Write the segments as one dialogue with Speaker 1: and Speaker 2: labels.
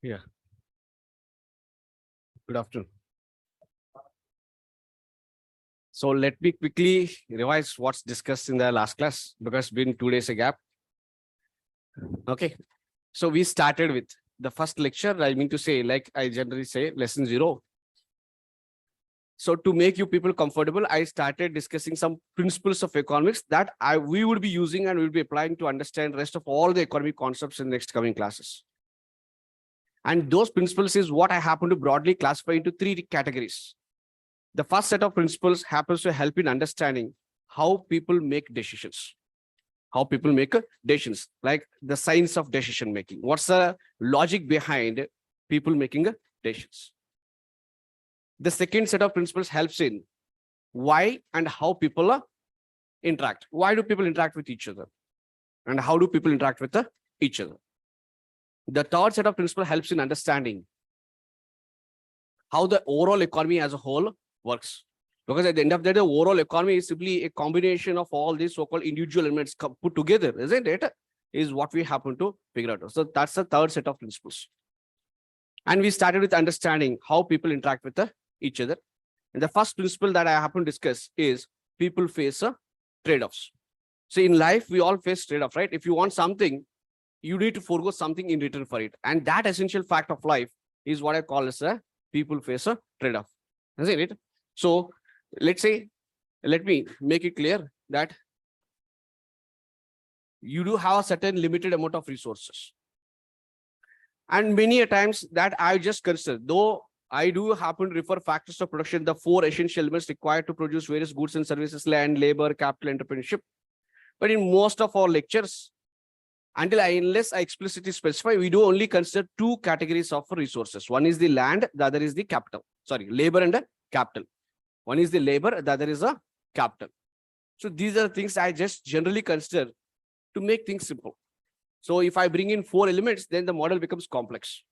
Speaker 1: Yeah, good afternoon. So let me quickly revise what's discussed in the last class because it's been 2 days a gap. Okay, so we started with the first lecture. I mean to say, like I generally say, lesson 0. So to make you people comfortable, I started discussing some principles of economics that we would be using and we'll be applying to understand rest of all the economic concepts in next coming classes. And those principles is what I happen to broadly classify into 3 categories. The first set of principles happens to help in understanding how people make decisions. How people make decisions, like the science of decision making. What's the logic behind people making decisions? The second set of principles helps in why and how people interact. Why do people interact with each other? And how do people interact with each other? The third set of principles helps in understanding how the overall economy as a whole works. Because at the end of the day, the overall economy is simply a combination of all these so-called individual elements put together, isn't it? Is what we happen to figure out. So that's the third set of principles. And we started with understanding how people interact with each other. And the first principle that I happen to discuss is people face trade-offs. So in life, we all face trade-offs, right? If you want something, you need to forego something in return for it. And that essential fact of life is what I call as a people face a trade-off. Isn't it? So let's say, let me make it clear that you do have a certain limited amount of resources. And many a times that I just consider, though I do happen to refer factors of production, the 4 essential elements required to produce various goods and services: land, labor, capital, entrepreneurship. But in most of our lectures, unless I explicitly specify, we do only consider 2 categories of resources. One is the land, the other is the capital. Sorry, labor and capital. One is the labor, the other is a capital. So these are the things I just generally consider to make things simple. So if I bring in 4 elements, then the model becomes complex.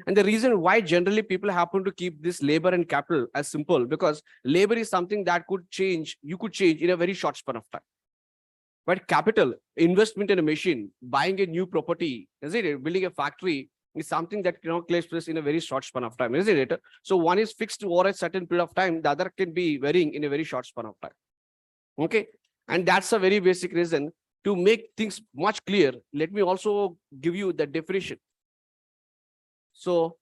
Speaker 1: And the reason why generally people happen to keep this labor and capital as simple, because labor is something that could change, you could change in a very short span of time. But capital, investment in a machine, buying a new property, isn't it? Building a factory is something that takes place in a very short span of time, isn't it? So one is fixed over a certain period of time, the other can be varying in a very short span of time. Okay, and that's a very basic reason. To make things much clear, let me also give you the definition. So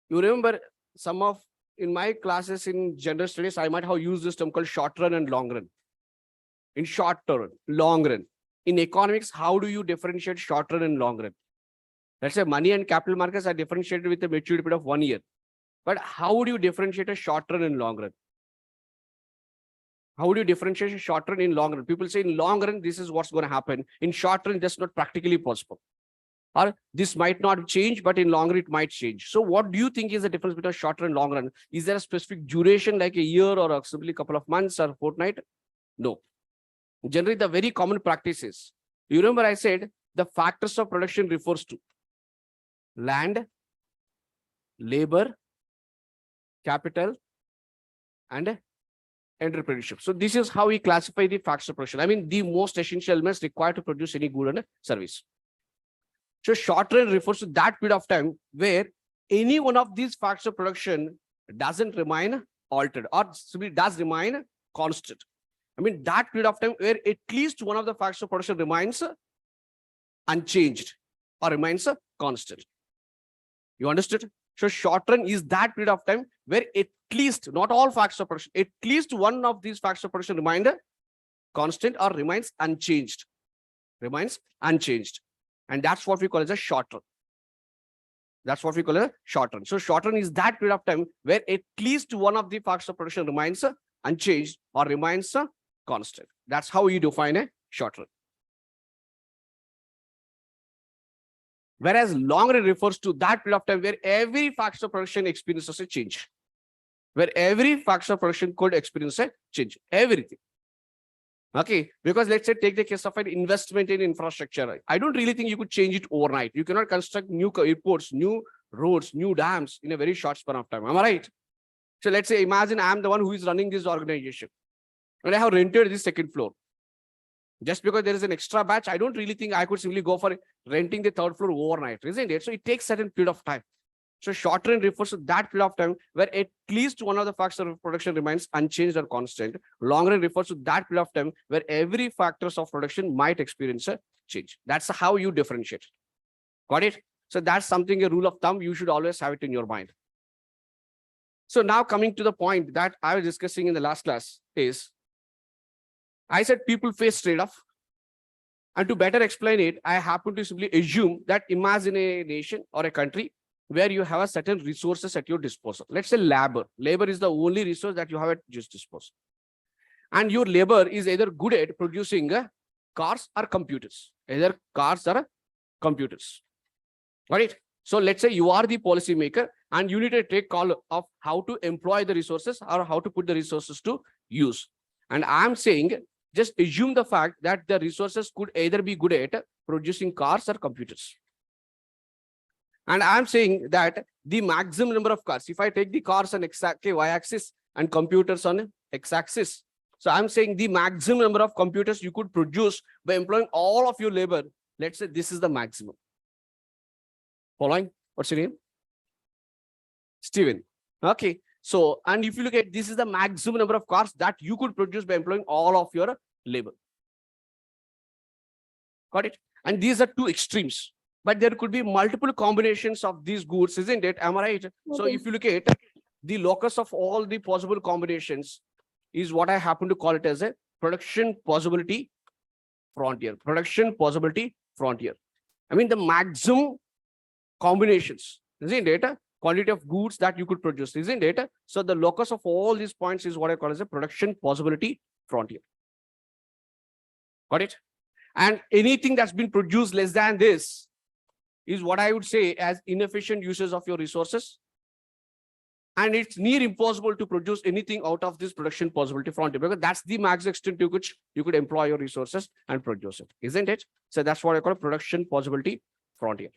Speaker 1: you remember some of in my classes in general studies, I might have used this term called short run and long run. In short term, long run. In economics, how do you differentiate short run and long run? Let's say money and capital markets are differentiated with a maturity period of 1 year. But how would you differentiate a short run and long run? How would you differentiate short run in long run? People say in long run, this is what's going to happen. In short run, that's not practically possible. Or this might not change, but in long run, it might change. So what do you think is the difference between short run and long run? Is there a specific duration like a year or simply a couple of months or fortnight? No. Generally, the very common practice is, you remember I said the factors of production refers to land, labor, capital, and entrepreneurship. So this is how we classify the factors of production. I mean, the most essential elements required to produce any good and service. So short run refers to that period of time where any one of these factors of production doesn't remain altered or simply does remain constant. I mean, that period of time where at least one of the factors of production remains unchanged or remains constant. You understood? So short run is that period of time where at least, not all factors of production, at least one of these factors of production remain constant or remains unchanged. Remains unchanged. And that's what we call as a short run. That's what we call a short run. So short run is that period of time where at least one of the factors of production remains unchanged or remains constant. That's how you define a short run. Whereas long run refers to that period of time where every factor of production experiences a change. Where every factor of production could experience a change. Everything. Okay, because let's say take the case of an investment in infrastructure. I don't really think you could change it overnight. You cannot construct new airports, new roads, new dams in a very short span of time. Am I right? So let's say, imagine I'm the one who is running this organization and I have rented this second floor. Just because there is an extra batch, I don't really think I could simply go for renting the third floor overnight, isn't it? So it takes certain period of time. So short run refers to that period of time where at least one of the factors of production remains unchanged or constant. Long run refers to that period of time where every factors of production might experience a change. That's how you differentiate. Got it? So that's something, a rule of thumb, you should always have it in your mind. So now coming to the point that I was discussing in the last class is, I said people face trade-off. And to better explain it, I happen to simply assume that imagine a nation or a country where you have a certain resources at your disposal. Let's say labor. Labor is the only resource that you have at your disposal. And your labor is either good at producing cars or computers. Either cars or computers. Got it? So let's say you are the policy maker and you need to take call of how to employ the resources or how to put the resources to use. And I'm saying, just assume the fact that the resources could either be good at producing cars or computers. And I'm saying that the maximum number of cars, if I take the cars on y-axis and computers on x-axis, so I'm saying the maximum number of computers you could produce by employing all of your labor, let's say this is the maximum. Following? What's your name? Steven. Okay. So, and if you look at this is the maximum number of cars that you could produce by employing all of your labor. Got it? And these are two extremes. But there could be multiple combinations of these goods, isn't it? Am I right? Okay. So if you look at the locus of all the possible combinations is what I happen to call it as a production possibility frontier. Production possibility frontier. I mean the maximum combinations, isn't it? Quantity of goods that you could produce, isn't it? So the locus of all these points is what I call as a production possibility frontier. Got it? And anything that's been produced less than this is what I would say as inefficient uses of your resources. And it's near impossible to produce anything out of this production possibility frontier because that's the max extent to which you could employ your resources and produce it, isn't it? So that's what I call production possibility frontier.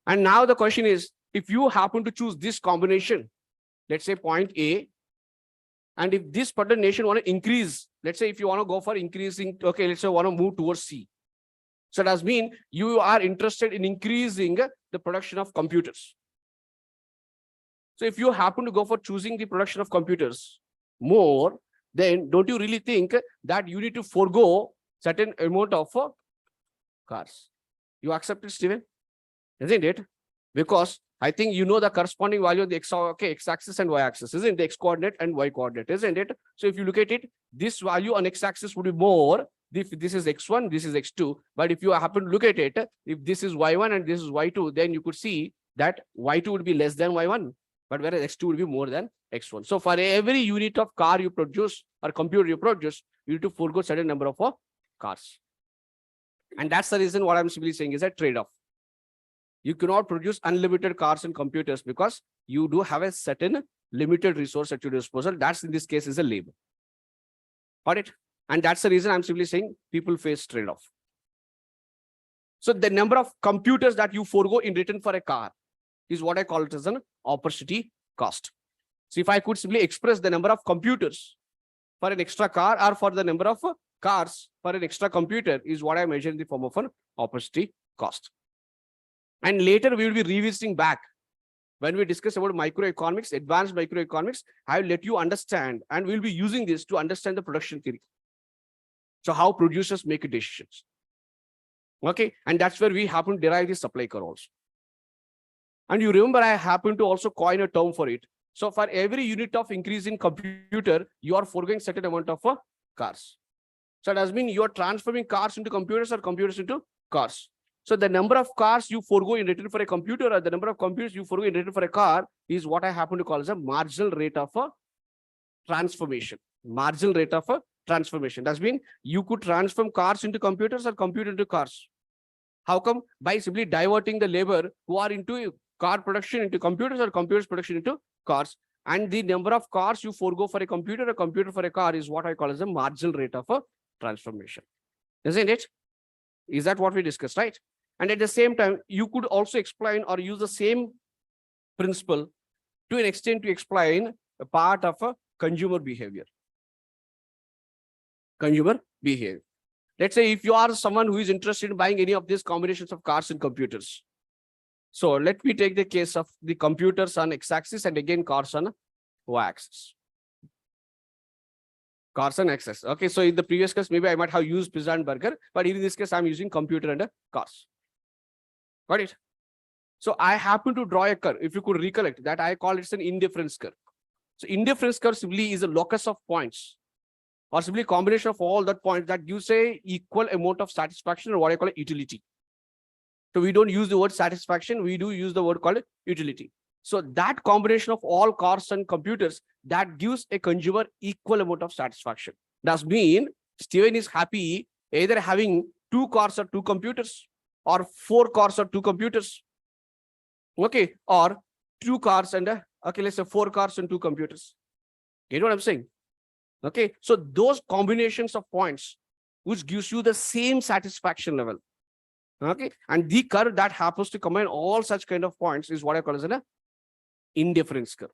Speaker 1: And now the question is, if you happen to choose this combination, let's say point A, and if this particular nation want to increase, let's say if you want to go for increasing, okay, let's say want to move towards C. So it does mean you are interested in increasing the production of computers. So if you happen to go for choosing the production of computers more, then don't you really think that you need to forego certain amount of cars? You accept it, Steven? Isn't it? Because I think you know the corresponding value of the x-axis and y-axis, isn't it? The x-coordinate and y-coordinate, isn't it? So if you look at it, this value on x-axis would be more. If this is x1, this is x2. But if you happen to look at it, if this is y1 and this is y2, then you could see that y2 would be less than y1, but whereas x2 would be more than x1. So for every unit of car you produce or computer you produce, you need to forego certain number of cars. And that's the reason what I'm simply saying is a trade-off. You cannot produce unlimited cars and computers because you do have a certain limited resource at your disposal. That's in this case is a labor. Got it? And that's the reason I'm simply saying people face trade-off. So the number of computers that you forego in return for a car is what I call it as an opportunity cost. So if I could simply express the number of computers for an extra car or for the number of cars for an extra computer is what I measure in the form of an opportunity cost. And later we will be revisiting back when we discuss about microeconomics, advanced microeconomics. I will let you understand and we'll be using this to understand the production theory. So how producers make decisions. Okay, and that's where we happen to derive the supply curve also. And you remember I happen to also coin a term for it. So for every unit of increase in computer, you are foregoing certain amount of cars. So it does mean you are transforming cars into computers or computers into cars. So the number of cars you forego in return for a computer or the number of computers you forego in return for a car is what I happen to call as a marginal rate of a transformation. Marginal rate of a transformation. That means you could transform cars into computers or computers into cars. How come? By simply diverting the labor who are into car production into computers or computers production into cars. And the number of cars you forego for a computer or computer for a car is what I call as a marginal rate of a transformation. Isn't it? Is that what we discussed, right? And at the same time, you could also explain or use the same principle to an extent to explain a part of a consumer behavior. consumer behavior. Let's say if you are someone who is interested in buying any of these combinations of cars and computers. So let me take the case of the computers on x-axis and again cars on y-axis. Cars and x-axis. Okay, so in the previous case, maybe I might have used pizza and burger, but in this case, I'm using computer and cars. Got it? So I happen to draw a curve. If you could recollect that, I call it an indifference curve. So indifference curve simply is a locus of points, or simply combination of all that points that gives a equal amount of satisfaction, or what I call it utility. So we don't use the word satisfaction, we do use the word called utility. So that combination of all cars and computers that gives a consumer equal amount of satisfaction. Does mean Steven is happy either having 2 cars or 2 computers, or 4 cars or 2 computers. Okay, or 2 cars and okay, let's say 4 cars and 2 computers. You know what I'm saying? Okay, so those combinations of points which gives you the same satisfaction level. Okay, and the curve that happens to combine all such kind of points is what I call as an indifference curve.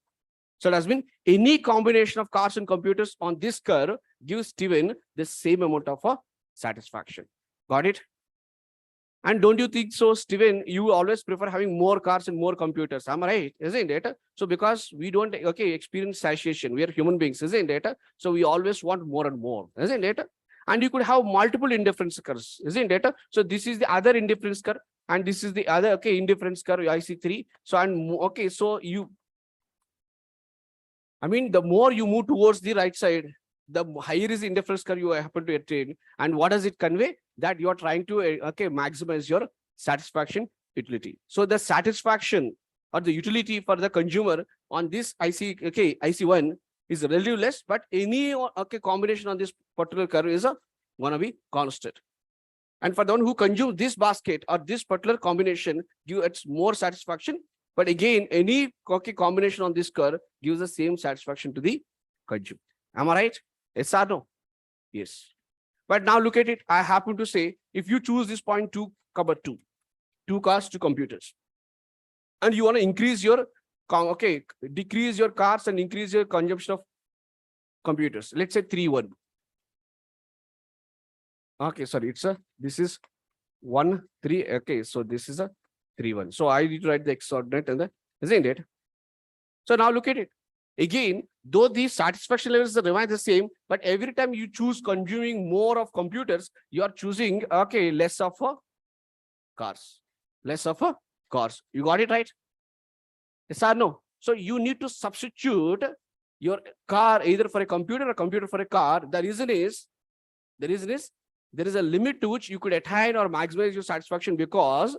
Speaker 1: So it has been any combination of cars and computers on this curve gives Steven the same amount of satisfaction. Got it? And don't you think so, Steven, you always prefer having more cars and more computers? Am I right? Isn't it? So because we don't experience satiation, we are human beings, isn't it? So we always want more and more, isn't it? And you could have multiple indifference curves, isn't it? So this is the other indifference curve, and this is the other indifference curve, I see 3. So and so the more you move towards the right side, the higher is the indifference curve you happen to attain. And what does it convey? That you are trying to maximize your satisfaction utility. So the satisfaction or the utility for the consumer on this IC1 is relatively less, but any combination on this particular curve is gonna be constant. And for the one who consumes this basket or this particular combination gives more satisfaction. But again, any combination on this curve gives the same satisfaction to the consumer. Am I right? Yes or no? Yes. But now look at it. I happen to say, if you choose this point 2, 2 cars, 2 computers, and you want to increase your, decrease your cars and increase your consumption of computers. Let's say 3, 1. Okay, sorry, this is 1, 3. Okay, so this is a 3, 1. So I need to write the x coordinate and isn't it? So now look at it. Again, though the satisfaction levels remain the same, but every time you choose consuming more of computers, you are choosing less of cars. Less of cars. You got it right? Yes or no? So you need to substitute your car either for a computer or computer for a car. The reason is there is a limit to which you could attain or maximize your satisfaction, because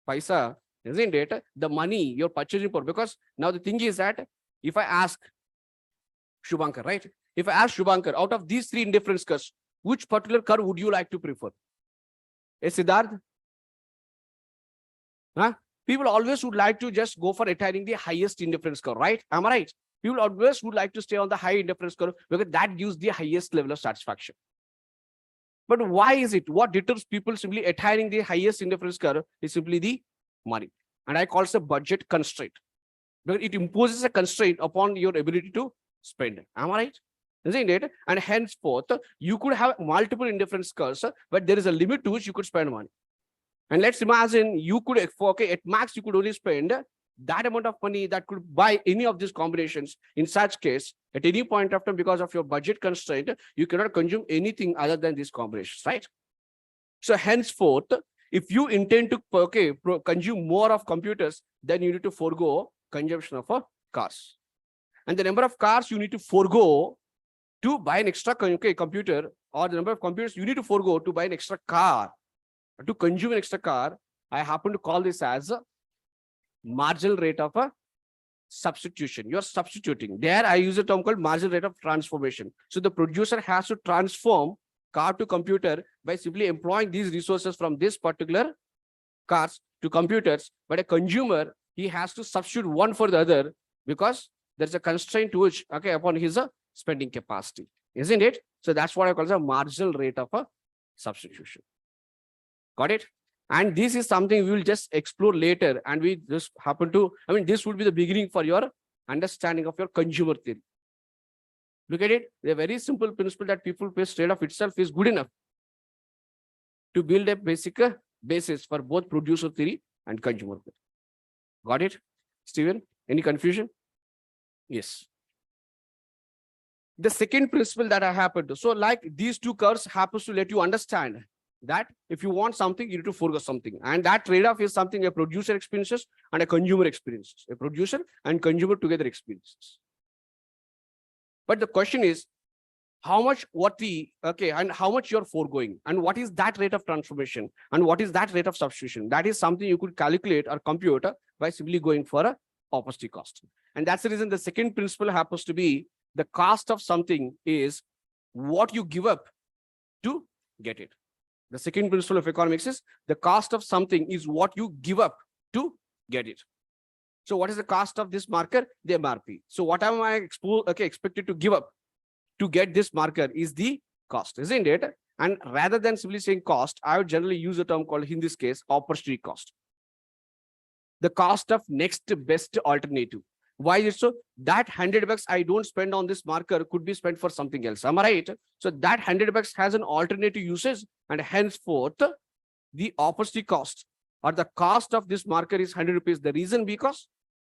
Speaker 1: paisa, isn't it? The money you're purchasing for. Because now the thing is that if I ask Shubhankar, right? If I ask Shubhankar, out of these 3 indifference curves, which particular curve would you like to prefer? Siddharth? Huh? People always would like to just go for attaining the highest indifference curve, right? Am I right? People always would like to stay on the high indifference curve because that gives the highest level of satisfaction. But why is it? What deters people simply attaining the highest indifference curve is simply the money. And I call it a budget constraint. Because it imposes a constraint upon your ability to spend. Am I right? Isn't it? And henceforth, you could have multiple indifference curves, but there is a limit to which you could spend money. And let's imagine you could, at max, you could only spend that amount of money that could buy any of these combinations. In such case, at any point of time, because of your budget constraint, you cannot consume anything other than these combinations, right? So henceforth, if you intend to consume more of computers, then you need to forego consumption of cars. And the number of cars you need to forego to buy an extra computer, or the number of computers you need to forego to buy an extra car, to consume an extra car, I happen to call this as a marginal rate of a substitution. You're substituting. There I use a term called marginal rate of transformation. So the producer has to transform car to computer by simply employing these resources from this particular cars to computers. But a consumer, he has to substitute one for the other because there's a constraint to which, upon his spending capacity, isn't it? So that's what I call a marginal rate of a substitution. Got it? And this is something we will just explore later. And we just happen to, this would be the beginning for your understanding of your consumer theory. Look at it. The very simple principle that people-based trade-off itself is good enough to build a basic basis for both producer theory and consumer theory. Got it, Steven? Any confusion? Yes. The second principle that I happened to, so like these two curves happens to let you understand that if you want something, you need to forego something. And that trade-off is something a producer experiences and a consumer experiences. A producer and consumer together experiences. But the question is, how much and how much you're foregoing, and what is that rate of transformation, and what is that rate of substitution? That is something you could calculate or compute by simply going for a opportunity cost. And that's the reason the second principle happens to be the cost of something is what you give up to get it. The second principle of economics is the cost of something is what you give up to get it. So what is the cost of this marker? The MRP. So what am I expected to give up to get this marker is the cost, isn't it? And rather than simply saying cost, I would generally use a term called, in this case, opportunity cost. The cost of next best alternative. Why is it so? That $100 I don't spend on this marker could be spent for something else. Am I right? So that $100 has an alternative usage, and henceforth, the opportunity cost or the cost of this marker is 100 rupees. The reason because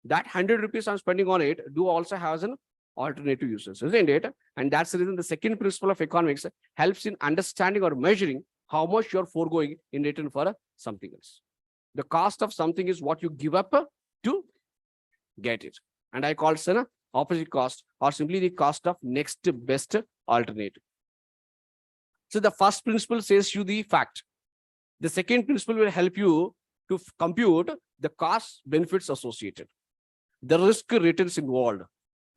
Speaker 1: that 100 rupees I'm spending on it do also has an alternative uses, isn't it? And that's the reason the second principle of economics helps in understanding or measuring how much you're foregoing in return for something else. The cost of something is what you give up to get it. And I call it an opposite cost, or simply the cost of next best alternative. So the first principle says you the fact. The second principle will help you to compute the cost benefits associated, the risk returns involved,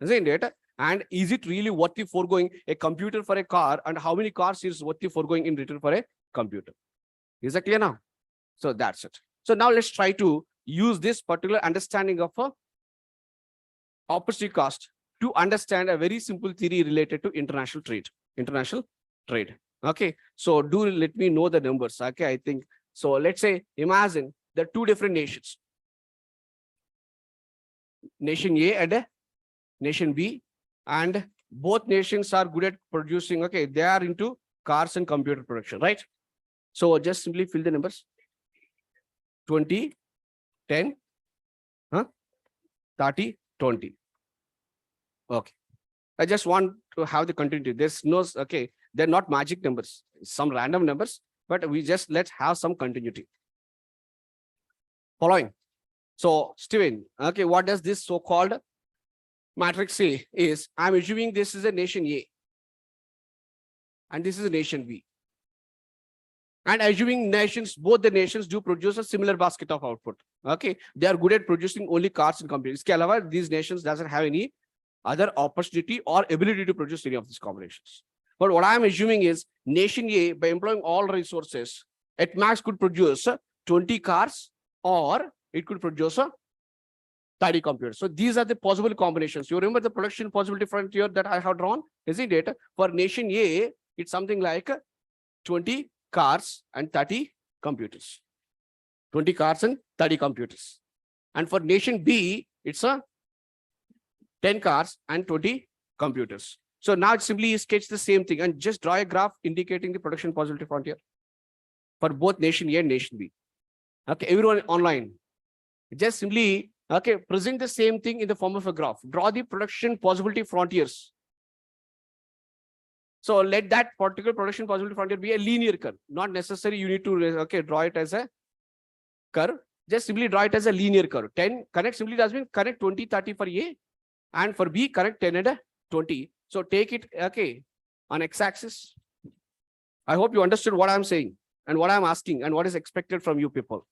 Speaker 1: isn't it? And is it really worth the foregoing a computer for a car, and how many cars is worth the foregoing in return for a computer? Is that clear now? So that's it. So now let's try to use this particular understanding of a opportunity cost to understand a very simple theory related to international trade. Okay, so do let me know the numbers. Okay, I think so. Let's say, imagine the two different nations, nation A and nation B, and both nations are good at producing. Okay, they are into cars and computer production, right? So just simply fill the numbers: 20, 10, 30, 20. Okay, I just want to have the continuity. There's no, okay, they're not magic numbers, some random numbers, but we just let's have some continuity. Following. So Steven, okay, what does this so-called matrix say is, I'm assuming this is a nation A and this is a nation B. And assuming nations, both the nations do produce a similar basket of output. Okay, they are good at producing only cars and computers. These nations doesn't have any other opportunity or ability to produce any of these combinations. But what I'm assuming is nation A, by employing all resources, at max could produce 20 cars, or it could produce 30 computers. So these are the possible combinations. You remember the production possibility frontier that I have drawn? Isn't it? For nation A, it's something like 20 cars and 30 computers. 20 cars and 30 computers. And for nation B, it's 10 cars and 20 computers. So now it simply sketch the same thing and just draw a graph indicating the production possibility frontier for both nation A and nation B. Okay, everyone online, just simply present the same thing in the form of a graph. Draw the production possibility frontiers. So let that particular production possibility frontier be a linear curve. Not necessary you need to draw it as a curve. Just simply draw it as a linear curve. 10 connect simply does mean connect 20, 30 for A, and for B connect 10 and 20. So take it on x-axis. I hope you understood what I'm saying and what I'm asking and what is expected from you people.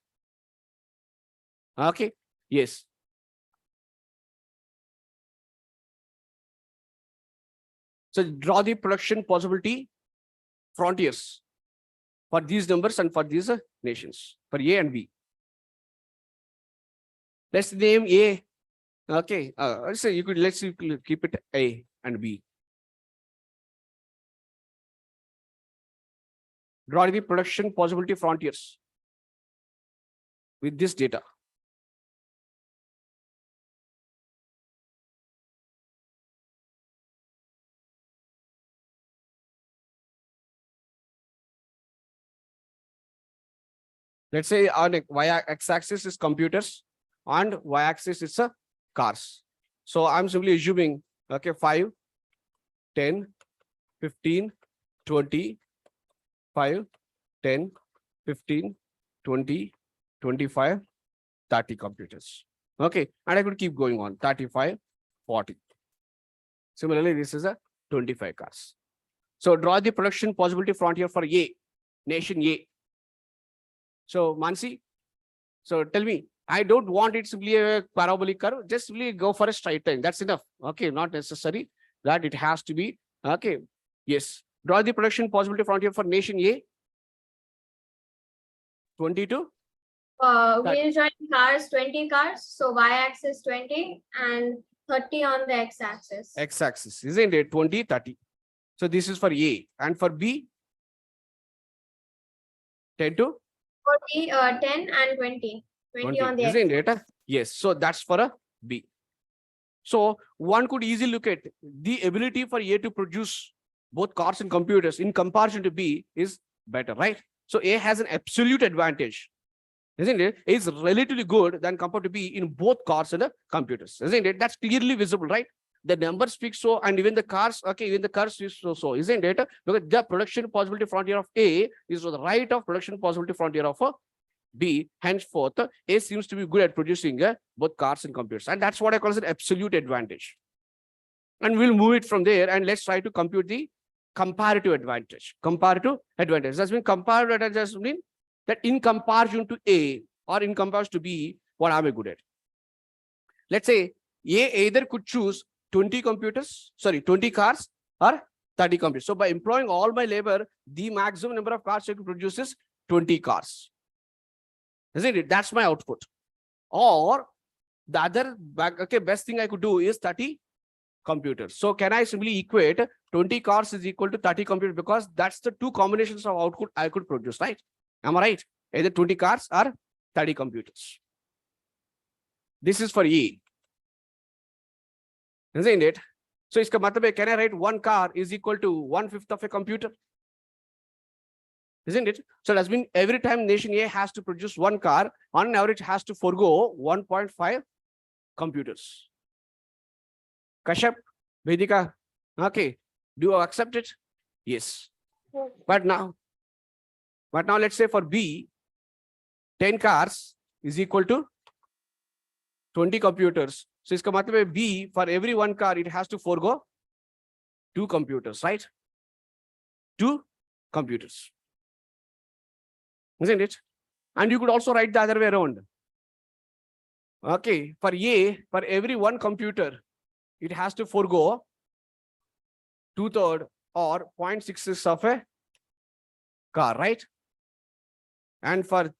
Speaker 1: Okay, yes. So draw the production possibility frontiers for these numbers and for these nations, for A and B. Let's name A. Okay, let's keep it A and B. Draw the production possibility frontiers with this data. Let's say on x-axis is computers and y-axis is cars. So I'm simply assuming, okay, 5, 10, 15, 20, 5, 10, 15, 20, 25, 30 computers. Okay, and I could keep going on, 35, 40. Similarly, this is a 25 cars. So draw the production possibility frontier for A, nation A. So Mansi, so tell me, I don't want it simply a parabolic curve, just simply go for a straight line. That's enough. Okay, not necessary that it has to be. Okay, yes. Draw the production possibility frontier for nation A. 22.
Speaker 2: We'll join cars, 20 cars. So y-axis 20 and 30 on the x-axis.
Speaker 1: X-axis, isn't it? 20, 30. So this is for A. And for B? 10 to?
Speaker 2: 40, 10 and 20. 20 on the
Speaker 1: isn't it? Yes. So that's for a B. So one could easily look at the ability for A to produce both cars and computers in comparison to B is better, right? So A has an absolute advantage, isn't it? It's relatively good than compared to B in both cars and computers, isn't it? That's clearly visible, right? The numbers speak so, and even the cars, okay, even the cars is so, isn't it? Because the production possibility frontier of A is to the right of production possibility frontier of B. Henceforth, A seems to be good at producing both cars and computers, and that's what I call as an absolute advantage. And we'll move it from there, and let's try to compute the comparative advantage. Comparative advantage. That's mean comparative advantage mean that in comparison to A or in comparison to B, what am I good at? Let's say A either could choose 20 cars or 30 computers. So by employing all my labor, the maximum number of cars I could produce is 20 cars. Isn't it? That's my output. Or the other best thing I could do is 30 computers. So can I simply equate 20 cars is equal to 30 computers, because that's the two combinations of output I could produce, right? Am I right? Either 20 cars or 30 computers. This is for E. Isn't it? So iska matlab hai, can I write one car is equal to 1/5 of a computer? Isn't it? So that's mean every time nation A has to produce one car, on average has to forego 1.5 computers. Kashyap, Vedika, okay. Do you accept it? Yes. But now let's say for B, 10 cars is equal to 20 computers. So iska matlab hai B, for every one car, it has to forego 2 computers, right? 2 computers. Isn't it? And you could also write the other way around. Okay, for A, for every one computer, it has to forego 2/3 or 0.66 of a car, right? And for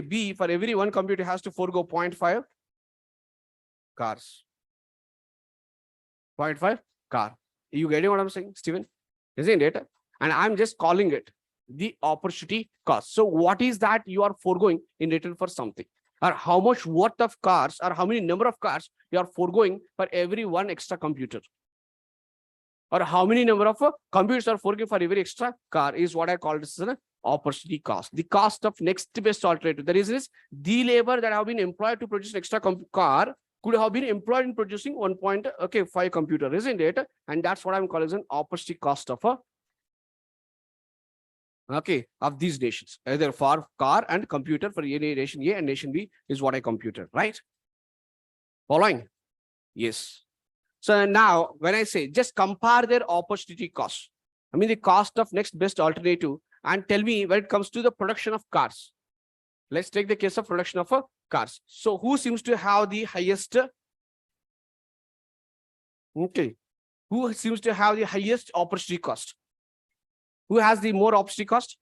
Speaker 1: B, for every one computer, has to forego 0.5 cars. 0.5 car. You getting what I'm saying, Stephen? Isn't it? And I'm just calling it the opportunity cost. So what is that you are foregoing in return for something? Or how much worth of cars, or how many number of cars you are foregoing for every one extra computer? Or how many number of computers are foregoing for every extra car is what I call this as an opportunity cost. The cost of next best alternative. The reason is the labor that have been employed to produce an extra car could have been employed in producing 1.5 computer, isn't it? And that's what I'm calling as an opportunity cost of of these nations, either for car and computer for nation A and nation B is what I computed, right? Following? Yes. So now when I say just compare their opportunity cost, I mean the cost of next best alternative, and tell me when it comes to the production of cars. Let's take the case of production of cars. So who seems to have the highest? Who seems to have the highest opportunity cost? Who has the more opportunity cost?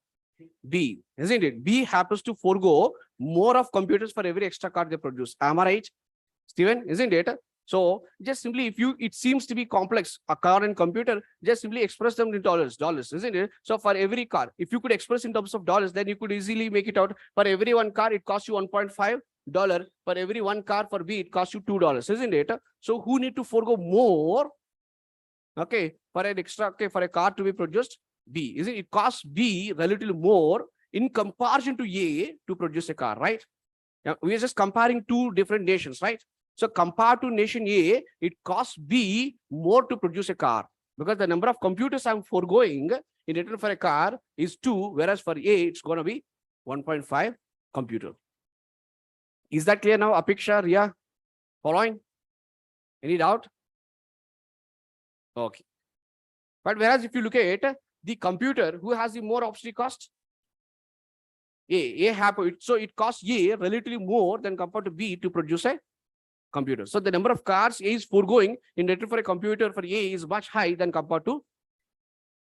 Speaker 1: B, isn't it? B happens to forego more of computers for every extra car they produce. Am I right, Steven? Isn't it? So just simply, it seems to be complex, a car and computer, just simply express them in dollars, isn't it? So for every car, if you could express in terms of dollars, then you could easily make it out. For every one car, it costs you $1.5. For every one car for B, it costs you $2, isn't it? So who need to forego more? For an extra, for a car to be produced? B. Is it? It costs B relatively more in comparison to A to produce a car, right? Yeah, we are just comparing two different nations, right? So compared to nation A, it costs B more to produce a car because the number of computers I'm foregoing in return for a car is 2, whereas for A, it's going to be 1.5 computer. Is that clear now, Apiksha, Ria? Following? Any doubt? Okay. But whereas if you look at the computer, who has the more opportunity cost? A happen. So it costs A relatively more than compared to B to produce a computer. So the number of cars A is foregoing in return for a computer for A is much high than compared to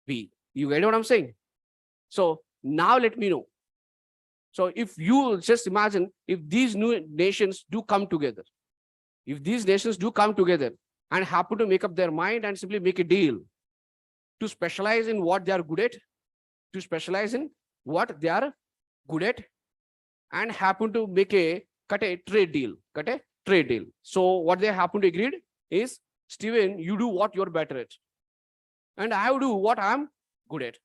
Speaker 1: B. You get what I'm saying? So now let me know. So if you just imagine if these new nations do come together, and happen to make up their mind and simply make a deal to specialize in what they are good at, and happen to make a trade deal. So what they happen to agree is, Steven, you do what you're better at, and I do what I'm good at.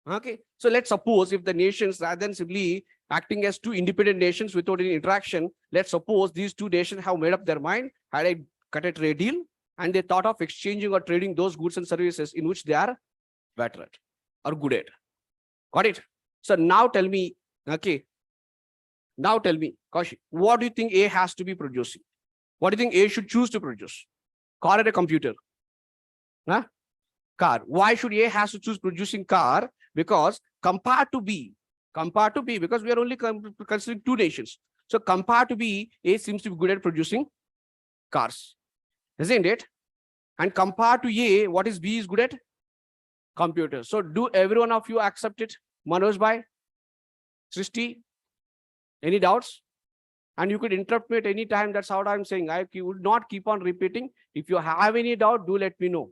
Speaker 1: Okay, so let's suppose if the nations, rather than simply acting as two independent nations without any interaction, let's suppose these two nations have made up their mind, had a trade deal, and they thought of exchanging or trading those goods and services in which they are better at or good at. Got it? So now tell me, Kaushik, what do you think A has to be producing? What do you think A should choose to produce? Car or a computer? Huh? Car. Why should A has to choose producing car? Because compared to B, because we are only considering two nations. So compared to B, A seems to be good at producing cars, isn't it? And compared to A, what is B is good at? Computers. So do every one of you accept it? Manoj bhai, Srishti, any doubts? And you could interrupt me at any time. That's what I'm saying. I would not keep on repeating. If you have any doubt, do let me know.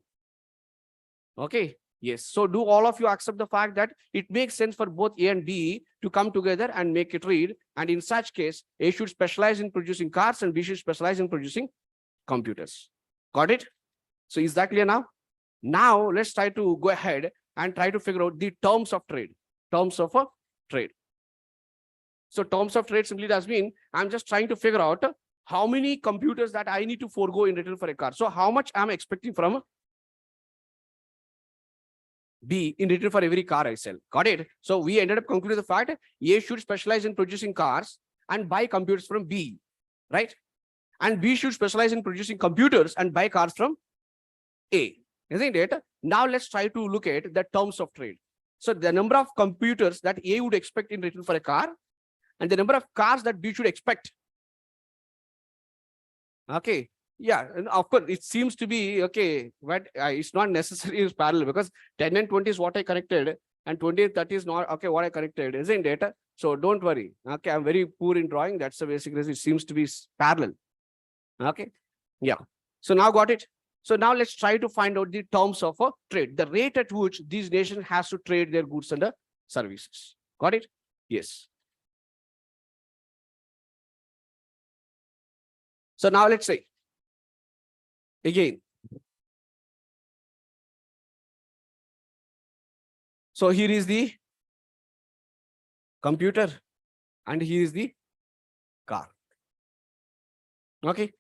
Speaker 1: Okay. Yes. So do all of you accept the fact that it makes sense for both A and B to come together and make a trade? And in such case, A should specialize in producing cars and B should specialize in producing computers. Got it? So is that clear now? Now let's try to go ahead and try to figure out the terms of trade. Terms of a trade. So terms of trade simply does mean I'm just trying to figure out how many computers that I need to forego in return for a car. So how much I'm expecting from B in return for every car I sell. Got it? So we ended up concluding the fact A should specialize in producing cars and buy computers from B, right? And B should specialize in producing computers and buy cars from A, isn't it? Now let's try to look at the terms of trade. So the number of computers that A would expect in return for a car and the number of cars that B should expect. Okay. Yeah, and of course, it seems to be okay, but it's not necessarily it's parallel because 10 and 20 is what I connected, and 20 and 30 is not okay what I connected, isn't it? So don't worry. Okay, I'm very poor in drawing. That's the basic reason. It seems to be parallel. Okay, yeah. So now got it. So now let's try to find out the terms of a trade, the rate at which these nations has to trade their goods and services. Got it? Yes. So now let's say. Again, so here is the computer and here is the car. Okay.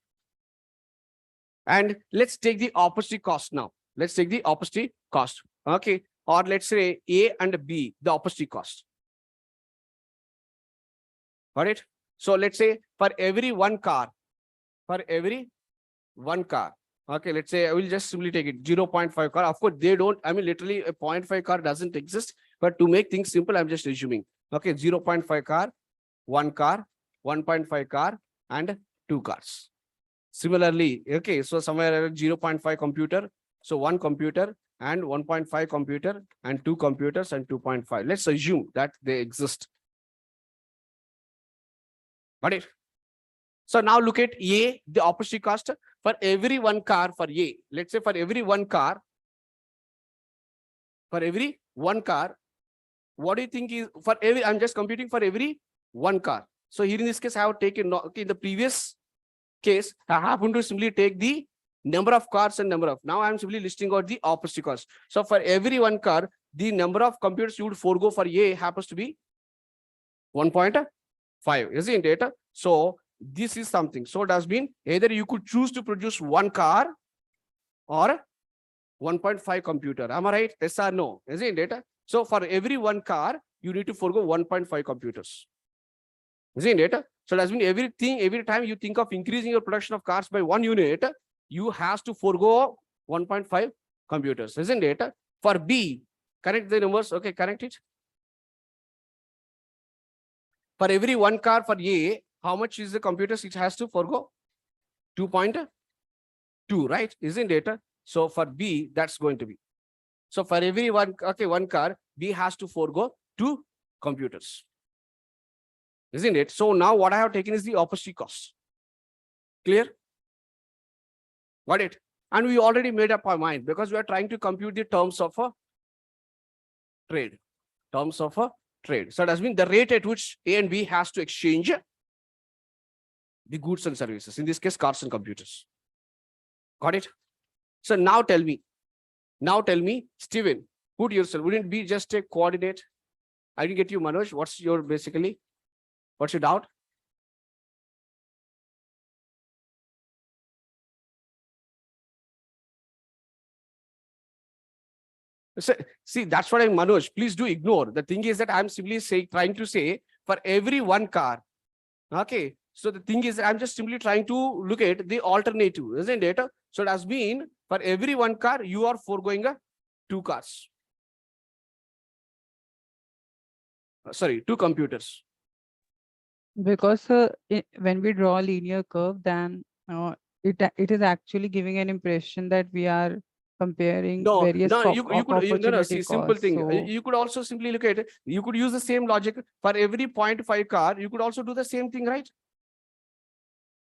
Speaker 1: And let's take the opposite cost now. Let's take the opposite cost. Okay. Or let's say A and B, the opposite cost. Got it? So let's say for every one car, okay, let's say I will just simply take it 0.5 car. Of course, they don't, I mean, literally a 0.5 car doesn't exist, but to make things simple, I'm just assuming. Okay, 0.5 car, 1 car, 1.5 car, and 2 cars. Similarly, okay, so somewhere around 0.5 computer, so 1 computer and 1.5 computer and 2 computers and 2.5. Let's assume that they exist. Got it? So now look at A, the opposite cost for every 1 car for A. Let's say for every 1 car, what do you think is for every, I'm just computing for every 1 car. So here in this case, I have taken, okay, in the previous case, I happen to simply take the number of cars and number of, now I'm simply listing out the opposite cost. So for every 1 car, the number of computers you would forego for A happens to be 1.5, isn't it? So this is something. So it does mean either you could choose to produce one car or 1.5 computer. Am I right? Yes or no? Isn't it? So for every one car, you need to forego 1.5 computers. Isn't it? So it does mean every time you think of increasing your production of cars by 1 unit, you have to forego 1.5 computers, isn't it? For B, connect the numbers. Okay, connect it. For every one car for A, how much is the computers it has to forego? 2.2, right? Isn't it? So for B, that's going to be. So for every one car, B has to forego 2 computers. Isn't it? So now what I have taken is the opportunity cost. Clear? Got it? And we already made up our mind because we are trying to compute the terms of a trade. Terms of a trade. So that means the rate at which A and B has to exchange the goods and services. In this case, cars and computers. Got it? So now tell me, Steven, put yourself. Wouldn't it be just a coordinate? I didn't get you, Manoj. What's your doubt? So, see, that's what I'm, Manoj. Please do ignore. The thing is that I'm simply trying to say for every one car. Okay. So the thing is that I'm just simply trying to look at the alternative, isn't it? So it has been for every one car, you are foregoing 2 cars. Sorry, 2 computers.
Speaker 3: Because when we draw a linear curve, then it is actually giving an impression that we are comparing various
Speaker 1: See, simple
Speaker 3: costs.
Speaker 1: thing.
Speaker 3: So
Speaker 1: You could also simply look at it. You could use the same logic for every 0.5 car. You could also do the same thing, right?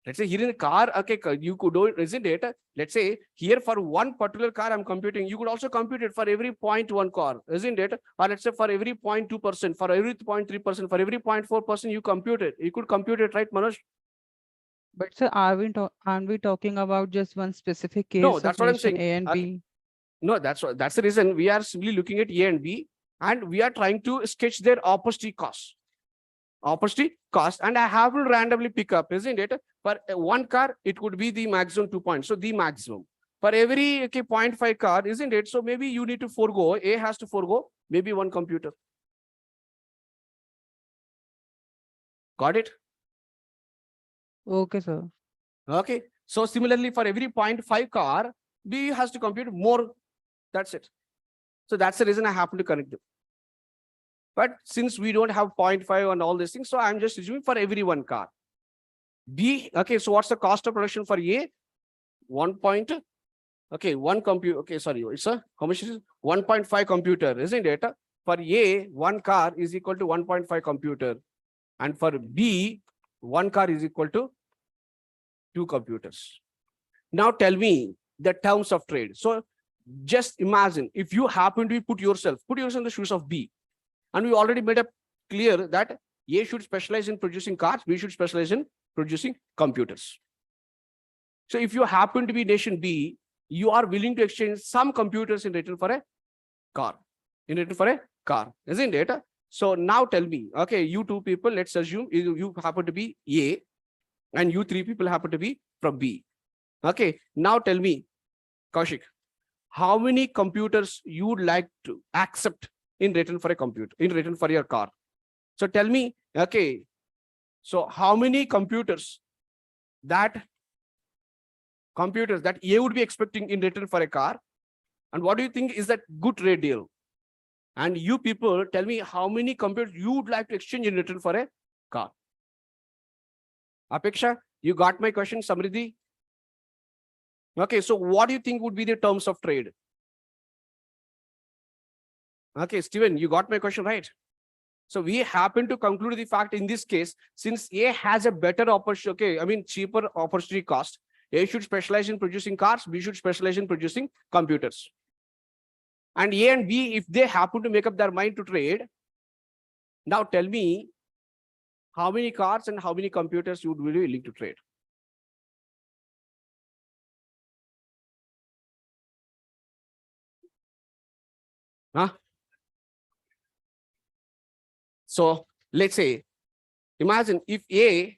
Speaker 1: Let's say here in the car, okay, you could do it, isn't it? Let's say here for one particular car, I'm computing. You could also compute it for every 0.1 car, isn't it? Or let's say for every 0.2%, for every 0.3%, for every 0.4%, you compute it. You could compute it, right, Manoj?
Speaker 3: but sir, aren't we talking about just one specific case
Speaker 1: No, that's
Speaker 3: of
Speaker 1: what I'm
Speaker 3: nation
Speaker 1: saying.
Speaker 3: A and
Speaker 1: Okay.
Speaker 3: B?
Speaker 1: No, that's the reason we are simply looking at A and B, and we are trying to sketch their opportunity cost. And I have to randomly pick up, isn't it? For one car, it could be the maximum 2 points. So the maximum. For every 0.5 car, isn't it? So maybe you need to forego, A has to forego maybe 1 computer. Got it?
Speaker 3: Okay, sir.
Speaker 1: Okay. So similarly, for every 0.5 car, B has to compute more. That's it. So that's the reason I happen to connect them. But since we don't have 0.5 and all these things, so I'm just assuming for every one car. B, okay, so what's the cost of production for A? 1 point, okay, 1 computer, okay, sorry, it's a, how much is it? 1.5 computer, isn't it? For A, 1 car is equal to 1.5 computer. And for B, 1 car is equal to 2 computers. Now tell me the terms of trade. So just imagine if you happen to put yourself in the shoes of B. And we already made up clear that A should specialize in producing cars, B should specialize in producing computers. So if you happen to be nation B, you are willing to exchange some computers in return for a car. Isn't it? So now tell me, okay, you 2 people, let's assume you happen to be A, and you 3 people happen to be from B. Okay, now tell me, Kaushik, how many computers you would like to accept in return for a computer, in return for your car? So tell me, okay, so how many computers that A would be expecting in return for a car, and what do you think is that good trade deal? And you people tell me how many computers you would like to exchange in return for a car. Apeksha, you got my question, Samriddhi? Okay, so what do you think would be the terms of trade? Okay, Steven, you got my question right. So we happen to conclude the fact in this case, since A has a better opportunity, cheaper opportunity cost, A should specialize in producing cars, B should specialize in producing computers. And A and B, if they happen to make up their mind to trade, now tell me how many cars and how many computers you would be willing to trade. Huh? So let's say, imagine if A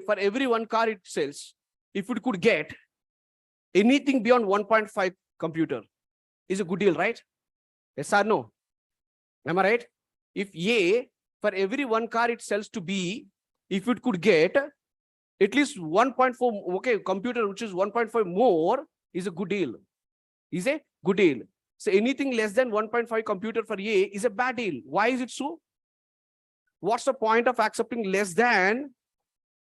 Speaker 1: for every one car it sells, if it could get anything beyond 1.5 computer, is a good deal, right? Yes or no? Am I right? If A for every one car it sells to B, if it could get at least 1.4 computer which is 1.5 more, is a good deal. Is a good deal. So anything less than 1.5 computer for A is a bad deal. Why is it so? What's the point of accepting less than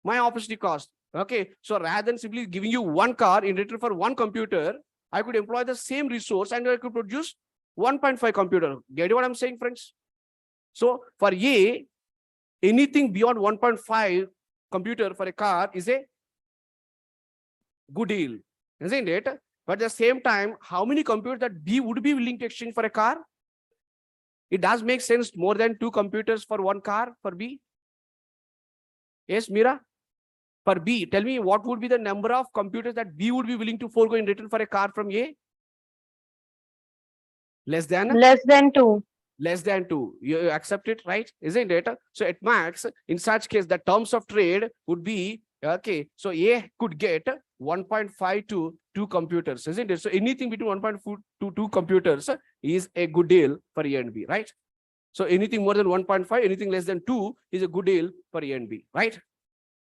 Speaker 1: my opportunity cost? Okay, so rather than simply giving you one car in return for one computer, I could employ the same resource and I could produce 1.5 computer. Get what I'm saying, friends? So for A, anything beyond 1.5 computer for a car is a good deal, isn't it? But at the same time, how many computers that B would be willing to exchange for a car? It does make sense more than 2 computers for one car for B. Yes, Mira? For B, tell me what would be the number of computers that B would be willing to forego in return for a car from A? Less than?
Speaker 4: Less than 2.
Speaker 1: Less than 2. You accept it, right? Isn't it? So at max, in such case, the terms of trade would be, okay, so A could get 1.5 to 2 computers, isn't it? So anything between 1.4 to 2 computers is a good deal for A and B, right? So anything more than 1.5, anything less than 2 is a good deal for A and B, right?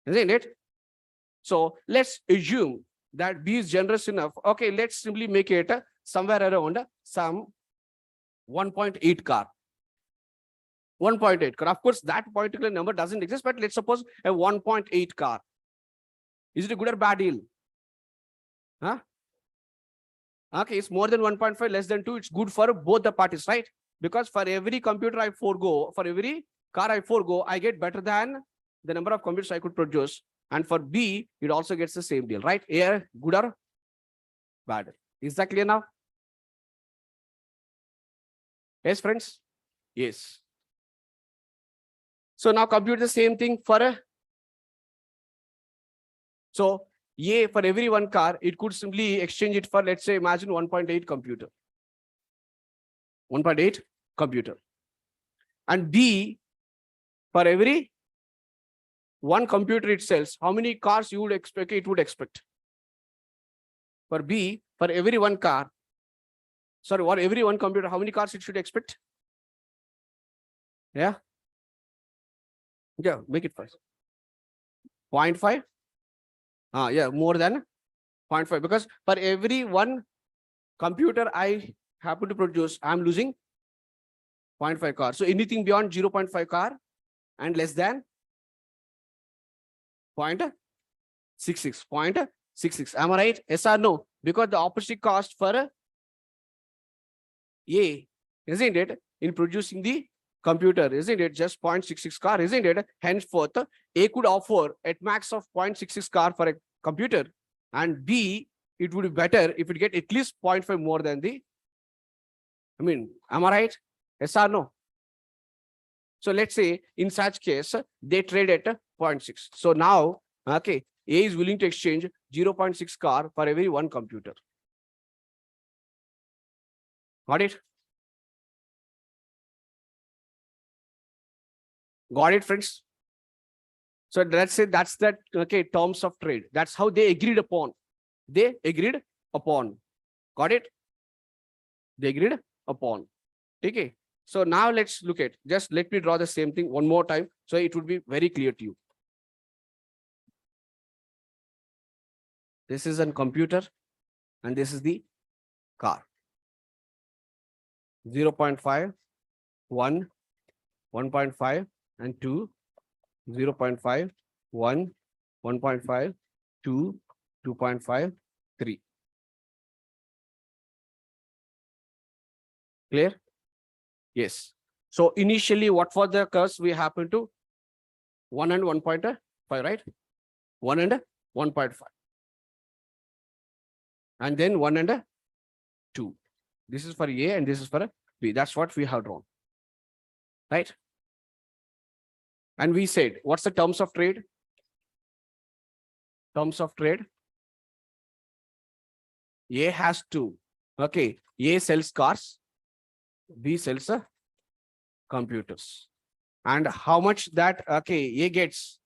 Speaker 1: Isn't it? So let's assume that B is generous enough. Okay, let's simply make it somewhere around some 1.8 car. 1.8 car. Of course, that particular number doesn't exist, but let's suppose a 1.8 car. Is it a good or bad deal? Huh? Okay, it's more than 1.5, less than 2. It's good for both the parties, right? Because for every computer I forego, for every car I forego, I get better than the number of computers I could produce. And for B, it also gets the same deal, right? A, good or bad? Is that clear now? Yes, friends? Yes. So now compute the same thing for a. So A, for every one car, it could simply exchange it for, let's say, imagine 1.8 computer. 1.8 computer. And B, for every one computer it sells, how many cars you would expect it would expect? For B, for every one car, sorry, for every one computer, how many cars it should expect? Yeah. Yeah, make it first. 0.5. Yeah, more than 0.5. Because for every one computer I happen to produce, I'm losing 0.5 car. So anything beyond 0.5 car and less than 0.66. 0.66. Am I right? Yes or no? Because the opportunity cost for A, isn't it, in producing the computer, isn't it, just 0.66 car, isn't it? Henceforth, A could offer at max of 0.66 car for a computer, and B, it would be better if it get at least 0.5 more than the, am I right? Yes or no? So let's say in such case, they trade at 0.6. So now, okay, A is willing to exchange 0.6 car for every one computer. Got it? Got it, friends? So let's say that's that, okay, terms of trade. That's how they agreed upon. They agreed upon. Got it? They agreed upon. Okay. So now let's look at, just let me draw the same thing one more time so it would be very clear to you. This is a computer and this is the car. 0.5, 1, 1.5 and 2, 0.5, 1, 1.5, 2, 2.5, 3. Clear? Yes. So initially, what for the curves we happen to 1 and 1.5, right? 1 and 1.5. And then 1 and 2. This is for A and this is for B. That's what we have drawn. Right? And we said, what's the terms of trade? Terms of trade. A has to, okay, A sells cars, B sells computers. And how much that, okay, A gets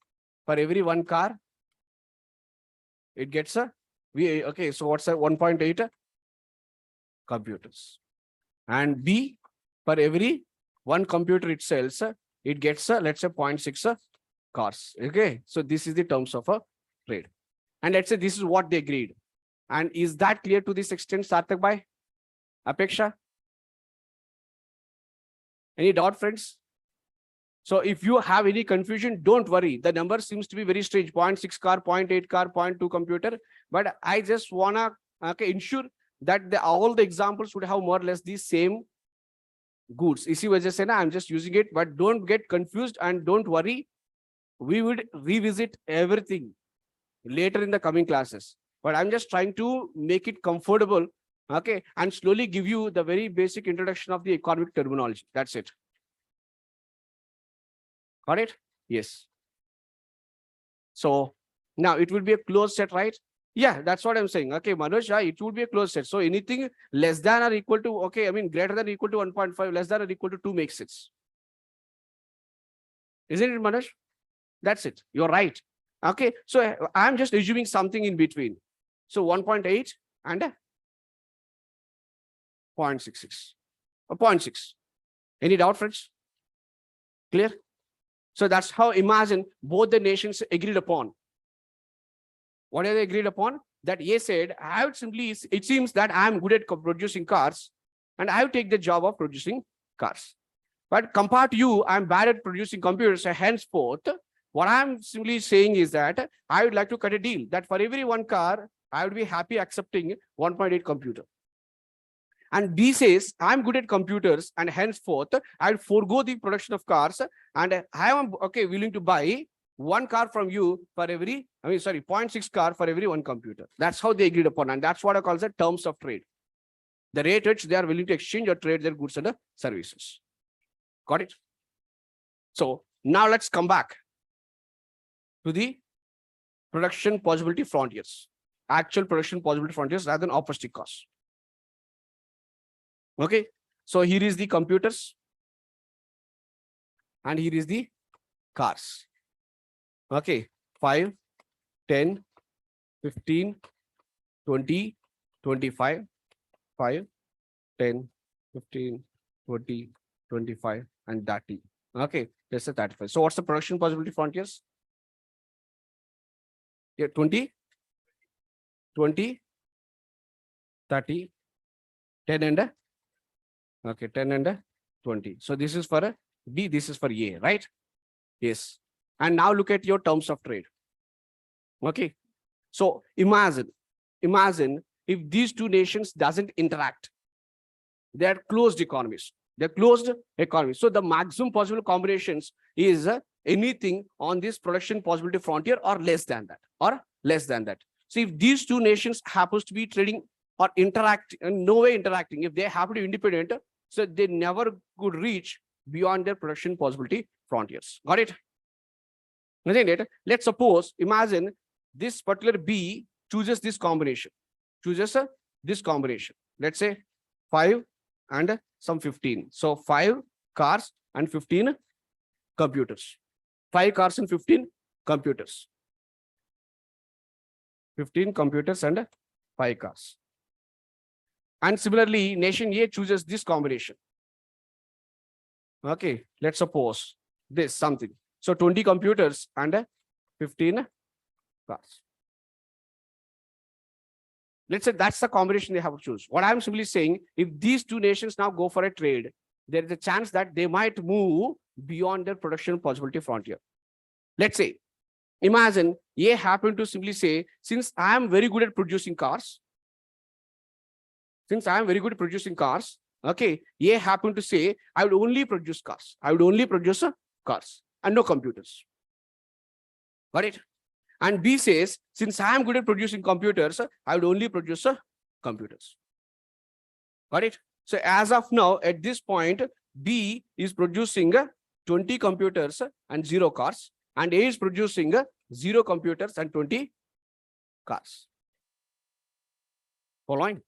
Speaker 1: for every one car? It gets a, okay, so what's that, 1.8 computers. And B, for every one computer it sells, it gets, let's say 0.6 cars. Okay, so this is the terms of a trade. And let's say this is what they agreed. And is that clear to this extent, Sarthak bhai? Apeksha? Any doubt, friends? So if you have any confusion, don't worry. The number seems to be very strange. 0.6 car, 0.8 car, 0.2 computer. But I just wanna ensure that all the examples would have more or less the same goods. Isi wajah se na, I'm just using it, but don't get confused and don't worry. We would revisit everything later in the coming classes. But I'm just trying to make it comfortable, okay, and slowly give you the very basic introduction of the economic terminology. That's it. Got it? Yes. So now it will be a closed set, right? Yeah, that's what I'm saying. Okay, Manoj, it will be a closed set. So anything less than or equal to, okay, I mean greater than or equal to 1.5, less than or equal to 2 makes sense. Isn't it, Manoj? That's it. You're right. Okay, so I'm just assuming something in between. So 1.8 and 0.66 or 0.6. Any doubt, friends? Clear? So that's how, imagine, both the nations agreed upon. What are they agreed upon? That A said, I would simply, it seems that I'm good at producing cars and I would take the job of producing cars. But compared to you, I'm bad at producing computers. So henceforth, what I'm simply saying is that I would like to cut a deal that for every one car, I would be happy accepting 1.8 computer. And B says, I'm good at computers and henceforth, I'll forego the production of cars and I am willing to buy one car from you for every, 0.6 car for every one computer. That's how they agreed upon. And that's what I call the terms of trade. The rate at which they are willing to exchange or trade their goods and services. Got it? So now let's come back to the production possibility frontiers. Actual production possibility frontiers rather than opportunity costs. Okay, so here is the computers and here is the cars. Okay, 5, 10, 15, 20, 25, 5, 10, 15, 20, 25, and 30. Okay, let's say 35. So what's the production possibility frontiers? Yeah, 20, 20, 30, 10 and okay, 10 and 20. So this is for B, this is for A, right? Yes. And now look at your terms of trade. Okay. So imagine if these two nations doesn't interact. They are closed economies. They're closed economies. So the maximum possible combinations is anything on this production possibility frontier or less than that. So if these two nations happens to be trading or interact, in no way interacting, if they happen to be independent, so they never could reach beyond their production possibility frontiers. Got it? Let's suppose, imagine this particular B chooses this combination. Let's say 5 and some 15. So 5 cars and 15 computers. 5 cars and 15 computers. 15 computers and 5 cars. And similarly, nation A chooses this combination. Okay, let's suppose this something. So 20 computers and 15 cars. Let's say that's the combination they have to choose. What I'm simply saying, if these two nations now go for a trade, there is a chance that they might move beyond their production possibility frontier. Let's say, imagine A happened to simply say, since I am very good at producing cars, okay, A happened to say, I would only produce cars. Cars and no computers. Got it? And B says, since I am good at producing computers, I would only produce computers. Got it? So as of now, at this point, B is producing 20 computers and 0 cars, and A is producing 0 computers and 20 cars. Following?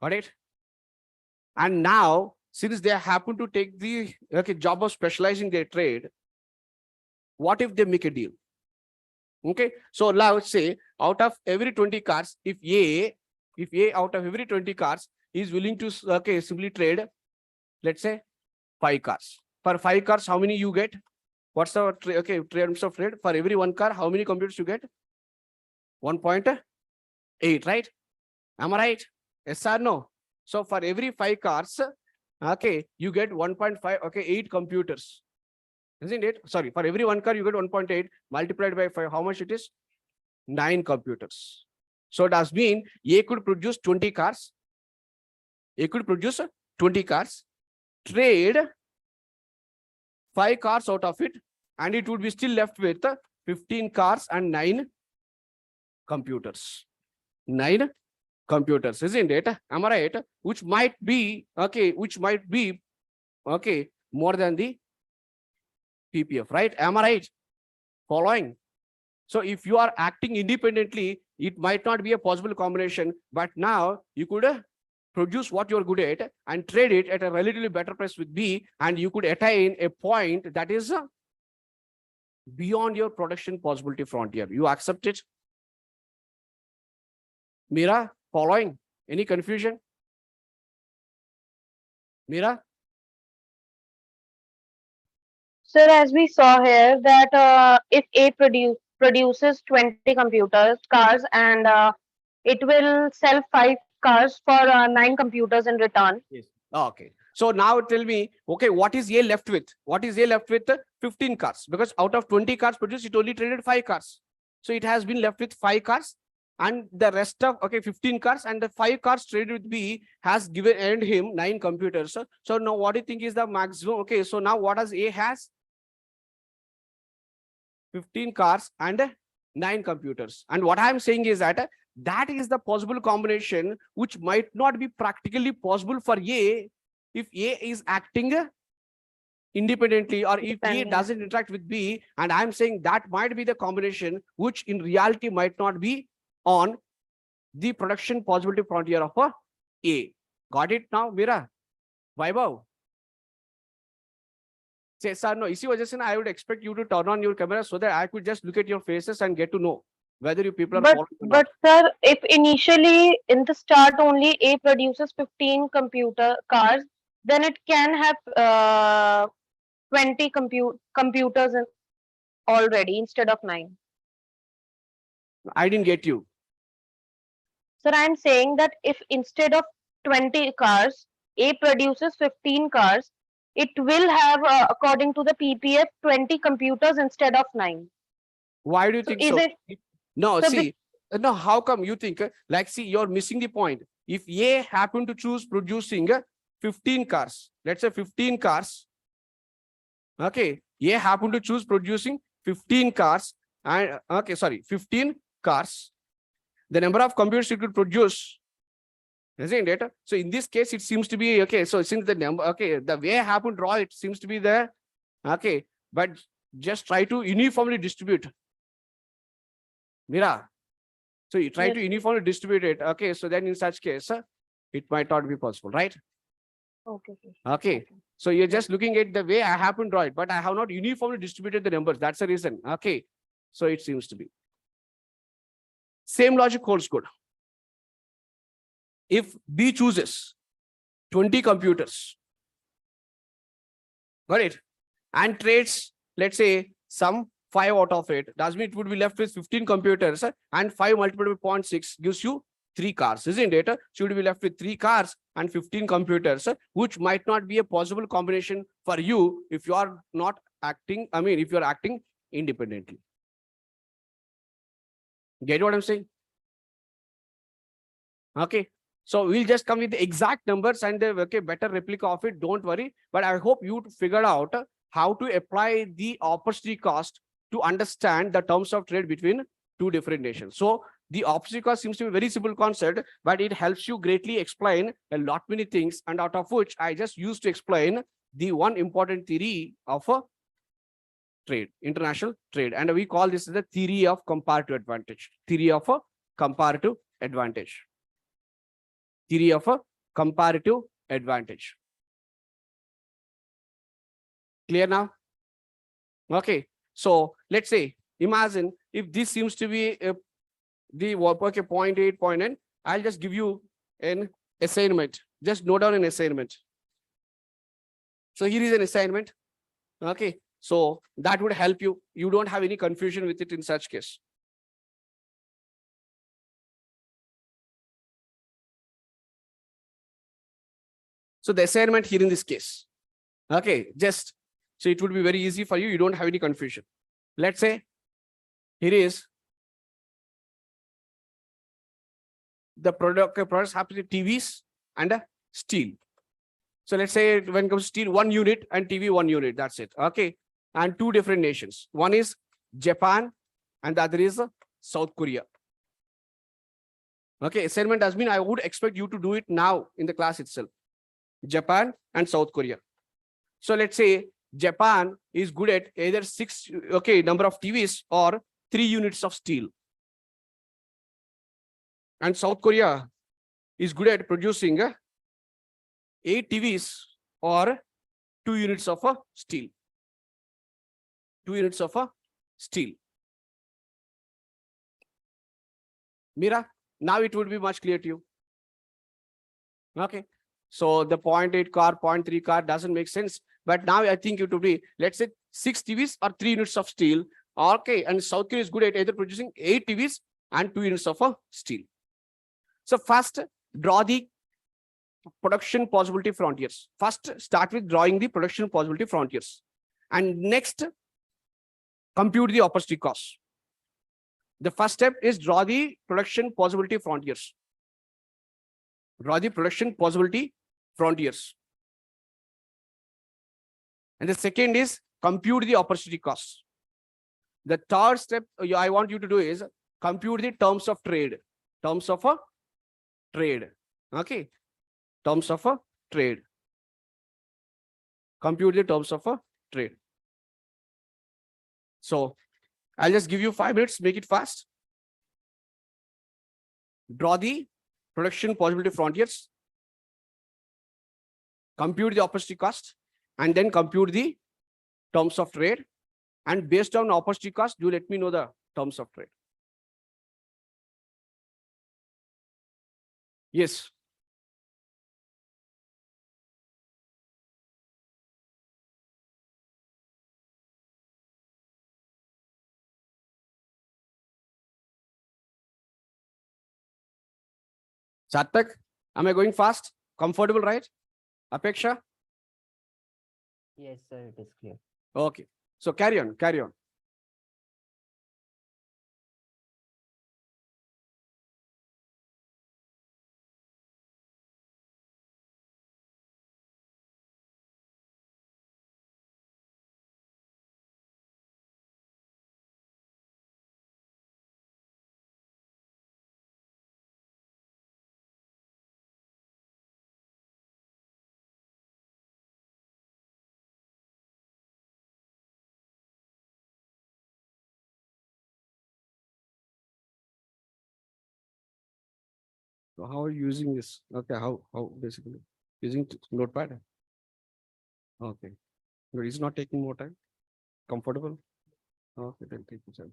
Speaker 1: Got it? And now, since they happen to take the job of specializing their trade, what if they make a deal? Okay, so now let's say out of every 20 cars, if A out of every 20 cars is willing to simply trade, let's say 5 cars. For 5 cars, how many you get? What's the terms of trade? For every 1 car, how many computers you get? 1.8, right? Am I right? Yes or no? So for every 5 cars, you get 1.5, 8 computers. Isn't it? Sorry, for every 1 car, you get 1.8 multiplied by 5. How much it is? 9 computers. So it does mean A could produce 20 cars. A could produce 20 cars, trade 5 cars out of it, and it would be still left with 15 cars and 9 computers. 9 computers, isn't it? Am I right? Which might be more than the PPF, right? Am I right? Following. So if you are acting independently, it might not be a possible combination, but now you could produce what you're good at and trade it at a relatively better price with B, and you could attain a point that is beyond your production possibility frontier. You accept it? Mira, following? Any confusion? Mira?
Speaker 4: Sir, as we saw here that if A produces 20 cars and it will sell 5 cars for 9 computers in return.
Speaker 1: Yes. Okay. So now tell me, okay, what is A left with? What is A left with? 15 cars. Because out of 20 cars produced, it only traded 5 cars. So it has been left with 5 cars. And the rest of 15 cars, and the 5 cars traded with B has earned him 9 computers. So now what do you think is the maximum? Okay, so now what does A has? 15 cars and 9 computers. And what I'm saying is that that is the possible combination which might not be practically possible for A if A is acting independently, or if A doesn't interact with B. And I'm saying that might be the combination which in reality might not be on the production possibility frontier of A. Got it now, Mira? Vaibhav? Say, sir, no, इसी वजह से ना, I would expect you to turn on your camera so that I could just look at your faces and get to know whether you people are following or not.
Speaker 4: But sir, if initially in the start only A produces 15 computer cars, then it can have 20 computers already instead of 9.
Speaker 1: I didn't get you.
Speaker 4: Sir, I'm saying that if instead of 20 cars, A produces 15 cars, it will have, according to the PPF, 20 computers instead of 9.
Speaker 1: Why do you think
Speaker 4: is
Speaker 1: so?
Speaker 4: it
Speaker 1: No,
Speaker 4: so
Speaker 1: see, no, how come you think, like, see, you're missing the point. If A happened to choose producing 15 cars, let's say 15 cars, okay, A happened to choose producing 15 cars, and, 15 cars, the number of computers it could produce, isn't it? So in this case, it seems to be, okay, so since the number, the way I happen to draw, it seems to be there, okay, but just try to uniformly distribute. Mira, so you try to uniformly distribute it, okay, so then in such case, it might not be possible, right?
Speaker 4: Okay.
Speaker 1: Okay, so you're just looking at the way I happen to draw it, but I have not uniformly distributed the numbers. That's the reason, okay, so it seems to be. Same logic holds good. If B chooses 20 computers, got it, and trades, let's say, some 5 out of it, does mean it would be left with 15 computers, and 5 multiplied by 0.6 gives you 3 cars, isn't it? So you would be left with 3 cars and 15 computers, which might not be a possible combination for you if you are not acting, if you're acting independently. Get what I'm saying? Okay. So we'll just come with the exact numbers and the better replica of it. Don't worry. But I hope you figured out how to apply the opportunity cost to understand the terms of trade between 2 different nations. So the opportunity cost seems to be a very simple concept, but it helps you greatly explain a lot many things, and out of which I just used to explain the one important theory of a trade, international trade. And we call this the theory of comparative advantage. Theory of a comparative advantage. Theory of a comparative advantage. Clear now? Okay. So let's say, imagine if this seems to be the okay, 0.8, 0.9, I'll just give you an assignment. Just note down an assignment. So here is an assignment. Okay. So that would help you. You don't have any confusion with it in such case. So the assignment here in this case. Okay. Just so it would be very easy for you. You don't have any confusion. Let's say here is the products happen to be TVs and steel. So let's say when it comes to steel, 1 unit, and TV 1 unit. That's it. Okay. And 2 different nations. One is Japan and the other is South Korea. Okay. Assignment has been, I would expect you to do it now in the class itself. Japan and South Korea. So let's say Japan is good at either 6, number of TVs or 3 units of steel. And South Korea is good at producing 8 TVs or 2 units of steel. 2 units of steel. Mira, now it would be much clear to you. Okay. So the 0.8 car, 0.3 car doesn't make sense. But now I think it would be, let's say 6 TVs or 3 units of steel. Okay. And South Korea is good at either producing 8 TVs and 2 units of steel. So first, draw the production possibility frontiers. First, start with drawing the production possibility frontiers. And next, compute the opportunity cost. The first step is draw the production possibility frontiers. Draw the production possibility frontiers. And the second is compute the opportunity cost. The third step I want you to do is compute the terms of trade. Terms of trade. Okay. Terms of trade. Compute the terms of trade. So I'll just give you 5 minutes, make it fast. Draw the production possibility frontiers, compute the opportunity cost, and then compute the terms of trade. And based on opportunity cost, do let me know the terms of trade. Yes. Satak, am I going fast? Comfortable, right? Apeksha?
Speaker 5: Yes, sir, it is clear.
Speaker 1: Okay. So carry on, carry on. So how are you using this? Okay, how basically using notepad? Okay. But it's not taking more time. Comfortable? Okay, then take your time.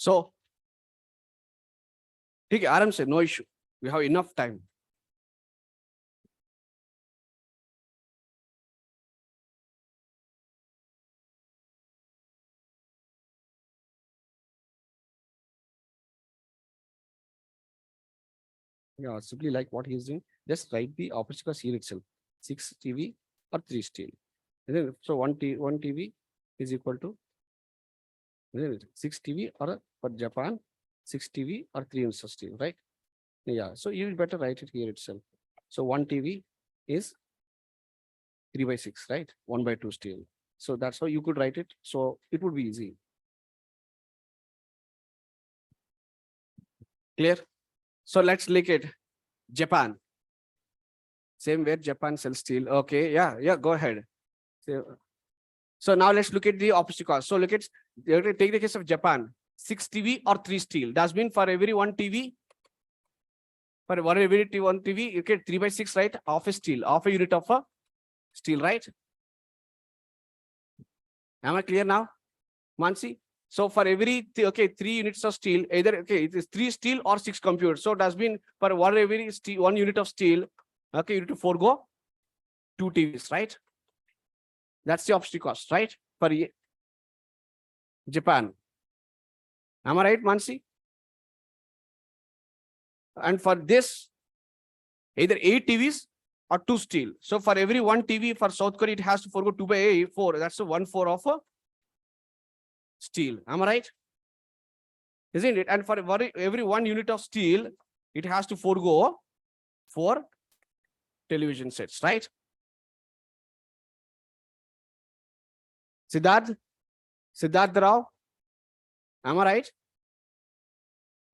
Speaker 1: So, ठीक है, आराम से, no issue. We have enough time. Yeah, simply like what he is doing, just write the opposite cost here itself. 6 TV or 3 steel. And then, so 1 TV is equal to Isn't it? 6 TV or for Japan, 6 TV or 3 units of steel, right? Yeah. So you better write it here itself. So 1 TV is 3/6, right? 1/2 steel. So that's how you could write it. So it would be easy. Clear? So let's look at Japan. Same where Japan sells steel. Okay. Yeah. Go ahead. So now let's look at the opposite cost. So look at, take the case of Japan. 6 TV or 3 steel. That means for every 1 TV, for every 1 TV, you get 3/6, right? Of a steel, of a unit of a steel, right? Am I clear now, Mansi? So for every 3 units of steel, either it is 3 steel or 6 computers. So does mean for every steel, 1 unit of steel, you need to forego 2 TVs, right? That's the opposite cost, right? For Japan. Am I right, Mansi? And for this, either 8 TVs or 2 steel. So for every 1 TV for South Korea, it has to forego 2/4. That's a 1/4 of a steel. Am I right? Isn't it? And for every 1 unit of steel, it has to forego 4 television sets, right? Siddharth Rao, am I right?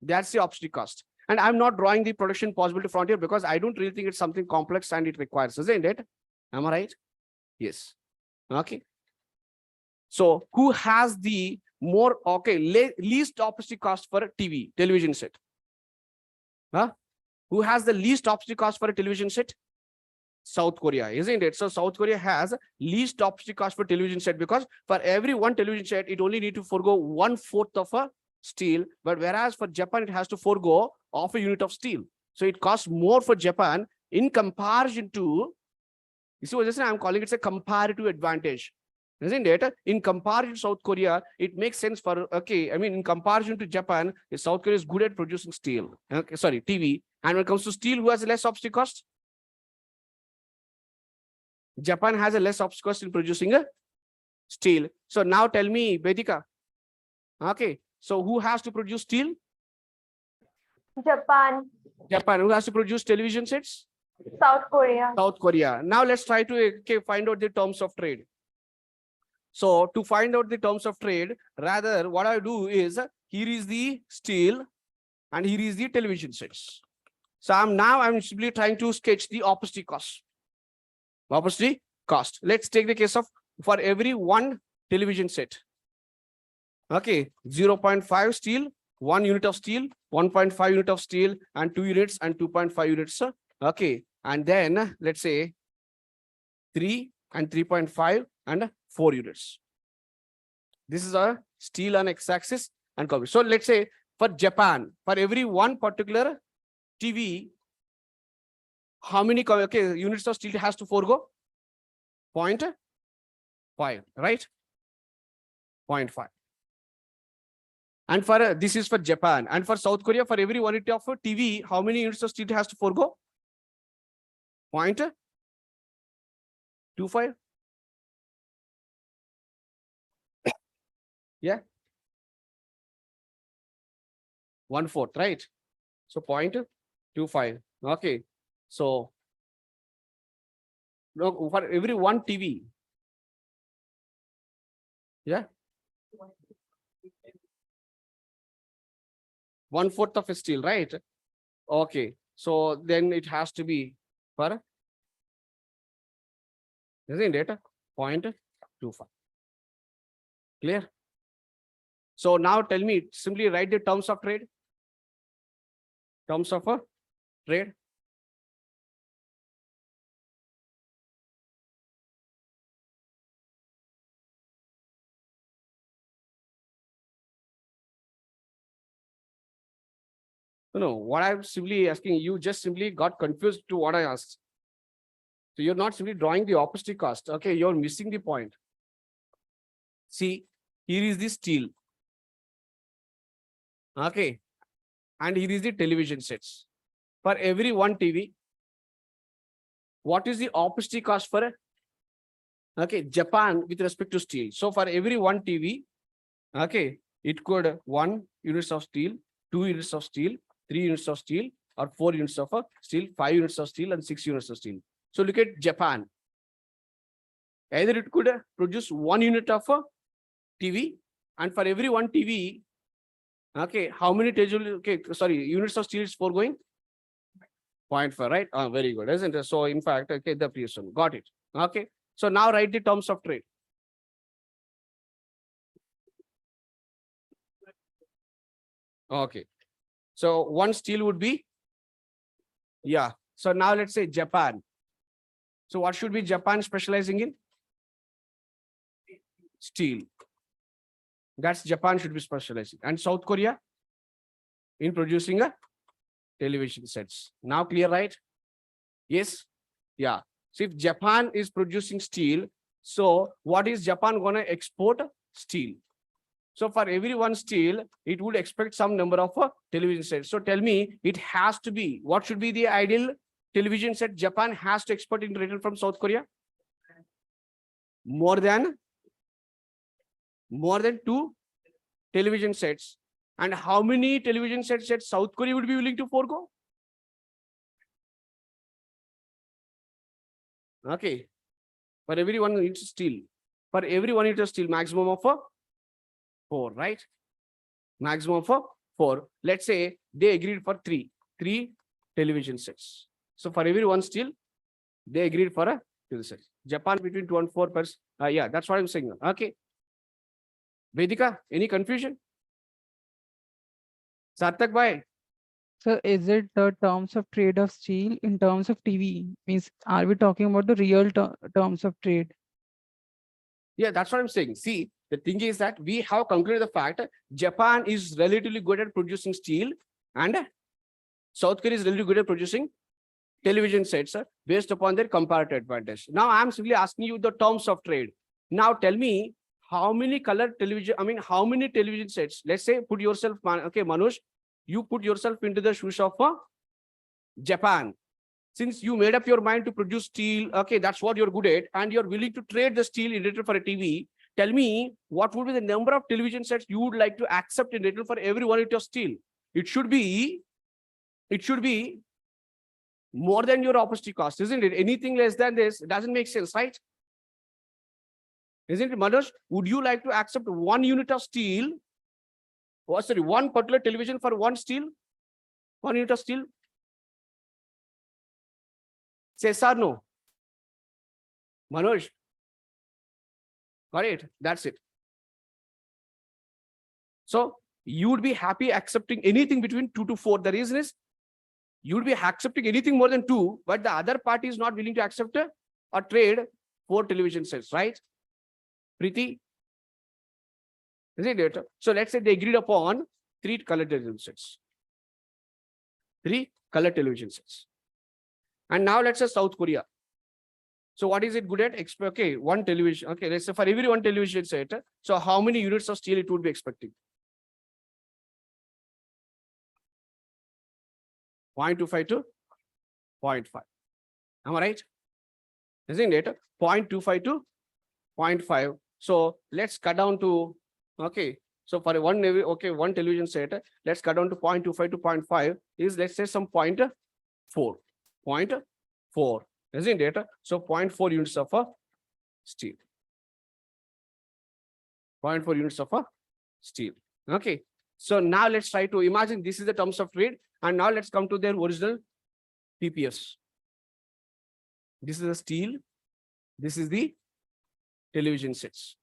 Speaker 1: That's the opposite cost. And I'm not drawing the production possibility front here because I don't really think it's something complex and it requires, isn't it? Am I right? Yes. Okay. So who has the more, least opposite cost for a television set? Huh? Who has the least opposite cost for a television set? South Korea, isn't it? So South Korea has least opposite cost for television set because for every 1 television set, it only need to forego 1/4 of a steel. But whereas for Japan, it has to forego of a unit of steel. So it costs more for Japan in comparison to, you see what I'm calling it a comparative advantage. Isn't it? In comparison to South Korea, it makes sense for, in comparison to Japan, South Korea is good at producing steel. TV. And when it comes to steel, who has less opposite cost? Japan has a less opposite cost in producing a steel. So now tell me, Vedika. Okay. So who has to produce steel?
Speaker 4: Japan,
Speaker 1: Japan. Who has to produce television sets?
Speaker 4: South Korea.
Speaker 1: South Korea. Now let's try to find out the terms of trade. So to find out the terms of trade, rather what I do is, here is the steel and here is the television sets. So I'm simply trying to sketch the opposite cost. Opposite cost. Let's take the case of for every 1 television set. 0.5 steel, 1 unit of steel, 1.5 unit of steel, and 2 units and 2.5 units. And then let's say 3 and 3.5 and 4 units. This is a steel on x-axis and copy. So let's say for Japan, for every 1 particular TV, how many units of steel it has to forego? 0.5, right? 0.5. And for this is for Japan. And for South Korea, for every 1 unit of TV, how many units of steel it has to forego? 0.25. Yeah. 1/4, right? So 0.25. Okay. So no, for every 1 TV. Yeah. 1/4 of a steel, right? Okay. So then it has to be for, isn't it? 0.25. Clear? So now tell me, simply write the terms of trade. Terms of a trade. No, what I'm simply asking, you just simply got confused to what I asked. So you're not simply drawing the opposite cost. Okay, you're missing the point. See, here is the steel. Okay. And here is the television sets. For every 1 TV, what is the opposite cost for Japan with respect to steel? So for every 1 TV, It could 1 units of steel, 2 units of steel, 3 units of steel, or 4 units of steel, 5 units of steel, and 6 units of steel. So look at Japan. Either it could produce 1 unit of TV, and for every 1 TV, okay, how many units of steel is foregoing? 0.5, right? Very good, isn't it? So in fact, okay, the previous one, got it. Okay, so now write the terms of trade. Okay, so 1 steel would be, yeah. So now let's say Japan. So what should be Japan specializing in? Steel. That's Japan should be specializing. And South Korea in producing a television sets. Now clear, right? Yes. Yeah. So if Japan is producing steel, so what is Japan gonna export? Steel. So for every 1 steel, it would expect some number of television sets. So tell me, it has to be, what should be the ideal television set Japan has to export in return from South Korea? More than 2 television sets. And how many television sets that South Korea would be willing to forego? Okay. For every 1 unit of steel. For every 1 unit of steel, maximum of 4, right? Maximum of 4. Let's say they agreed for 3 television sets. So for every 1 steel, they agreed for a 2 sets. Japan between 2 and 4 per. Yeah, that's what I'm saying. Okay. Vedika, any confusion? Sarthak bhai.
Speaker 3: So is it the terms of trade of steel in terms of TV? Means are we talking about the real terms of trade?
Speaker 1: Yeah, that's what I'm saying. See, the thing is that we have concluded the fact Japan is relatively good at producing steel and South Korea is relatively good at producing television sets based upon their comparative advantage. Now I'm simply asking you the terms of trade. Now tell me how many how many television sets? Let's say put yourself, okay, Manoj, you put yourself into the shoes of Japan. Since you made up your mind to produce steel, okay, that's what you're good at, and you're willing to trade the steel in return for a TV. Tell me what would be the number of television sets you would like to accept in return for every 1 unit of steel. It should be more than your opportunity cost, isn't it? Anything less than this doesn't make sense, right? Isn't it, Manoj? Would you like to accept 1 unit of steel? Oh, sorry, 1 particular television for 1 steel? 1 unit of steel? Say yes or no? Manoj? Got it? That's it. So you would be happy accepting anything between 2 to 4. The reason is you would be accepting anything more than 2, but the other party is not willing to accept or trade 4 television sets, right? Preeti? Isn't it? So let's say they agreed upon 3 color television sets. 3 color television sets. And now let's say South Korea. So what is it good at? Okay, 1 television. Okay, let's say for every 1 television set, so how many units of steel it would be expecting? 0.25 to 0.5. Am I right? Isn't it? 0.25 to 0.5. So let's cut down to, okay, so for 1 television set, let's cut down to 0.25 to 0.5 is, let's say, some 0.4. 0.4, isn't it? So 0.4 units of steel. 0.4 units of steel. Okay. So now let's try to imagine this is the terms of trade. And now let's come to their original TPS. This is the steel. This is the television sets.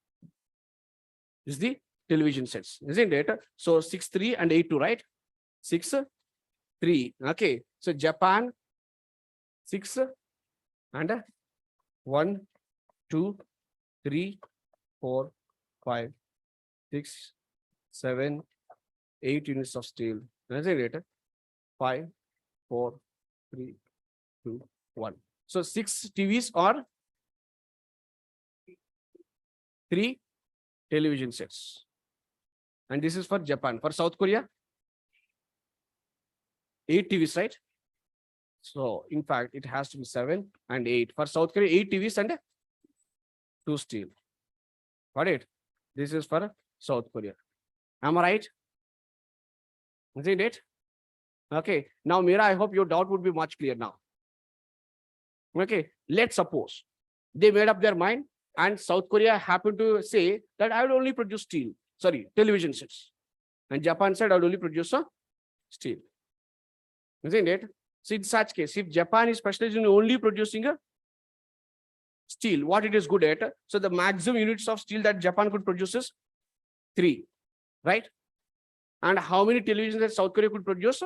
Speaker 1: This is the television sets, isn't it? So 6.3 and 8.2, right? 6.3. Okay. So Japan 6 and 1, 2, 3, 4, 5, 6, 7, 8 units of steel. Isn't it? 5, 4, 3, 2, 1. So 6 TVs or 3 television sets. And this is for Japan. For South Korea, 8 TVs, right? So in fact, it has to be 7 and 8. For South Korea, 8 TVs and 2 steel. Got it? This is for South Korea. Am I right? Isn't it? Okay. Now, Mira, I hope your doubt would be much clear now. Okay. Let's suppose they made up their mind and South Korea happened to say that I will only produce television sets. And Japan said I will only produce steel. Isn't it? So in such case, if Japan is specialized in only producing a steel, what it is good at, so the maximum units of steel that Japan could produce is 3, right? And how many televisions that South Korea could produce?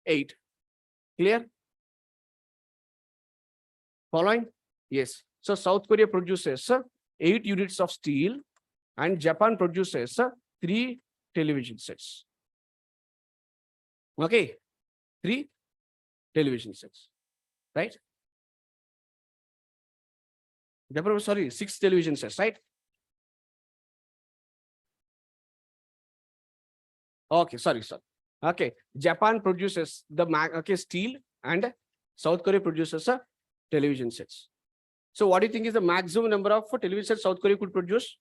Speaker 1: 8. Clear? Following? Yes. So South Korea produces 8 units of steel and Japan produces 3 television sets. Okay. 3 television sets, right? Japan, sorry, 6 television sets, right? Okay, sorry. Okay, Japan produces the steel and South Korea produces television sets. So what do you think is the maximum number of television sets South Korea could produce?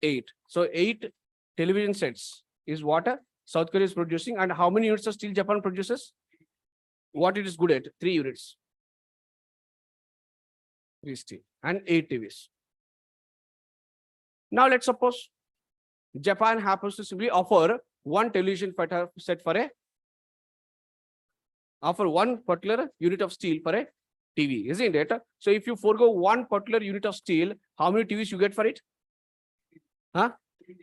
Speaker 1: 8. So 8 television sets is what South Korea is producing. And how many units of steel Japan produces? What it is good at? 3 units. 3 steel and 8 TVs. Now let's suppose Japan happens to simply offer one television set for offer one particular unit of steel for a TV, isn't it? So if you forego one particular unit of steel, how many TVs you get for it? 3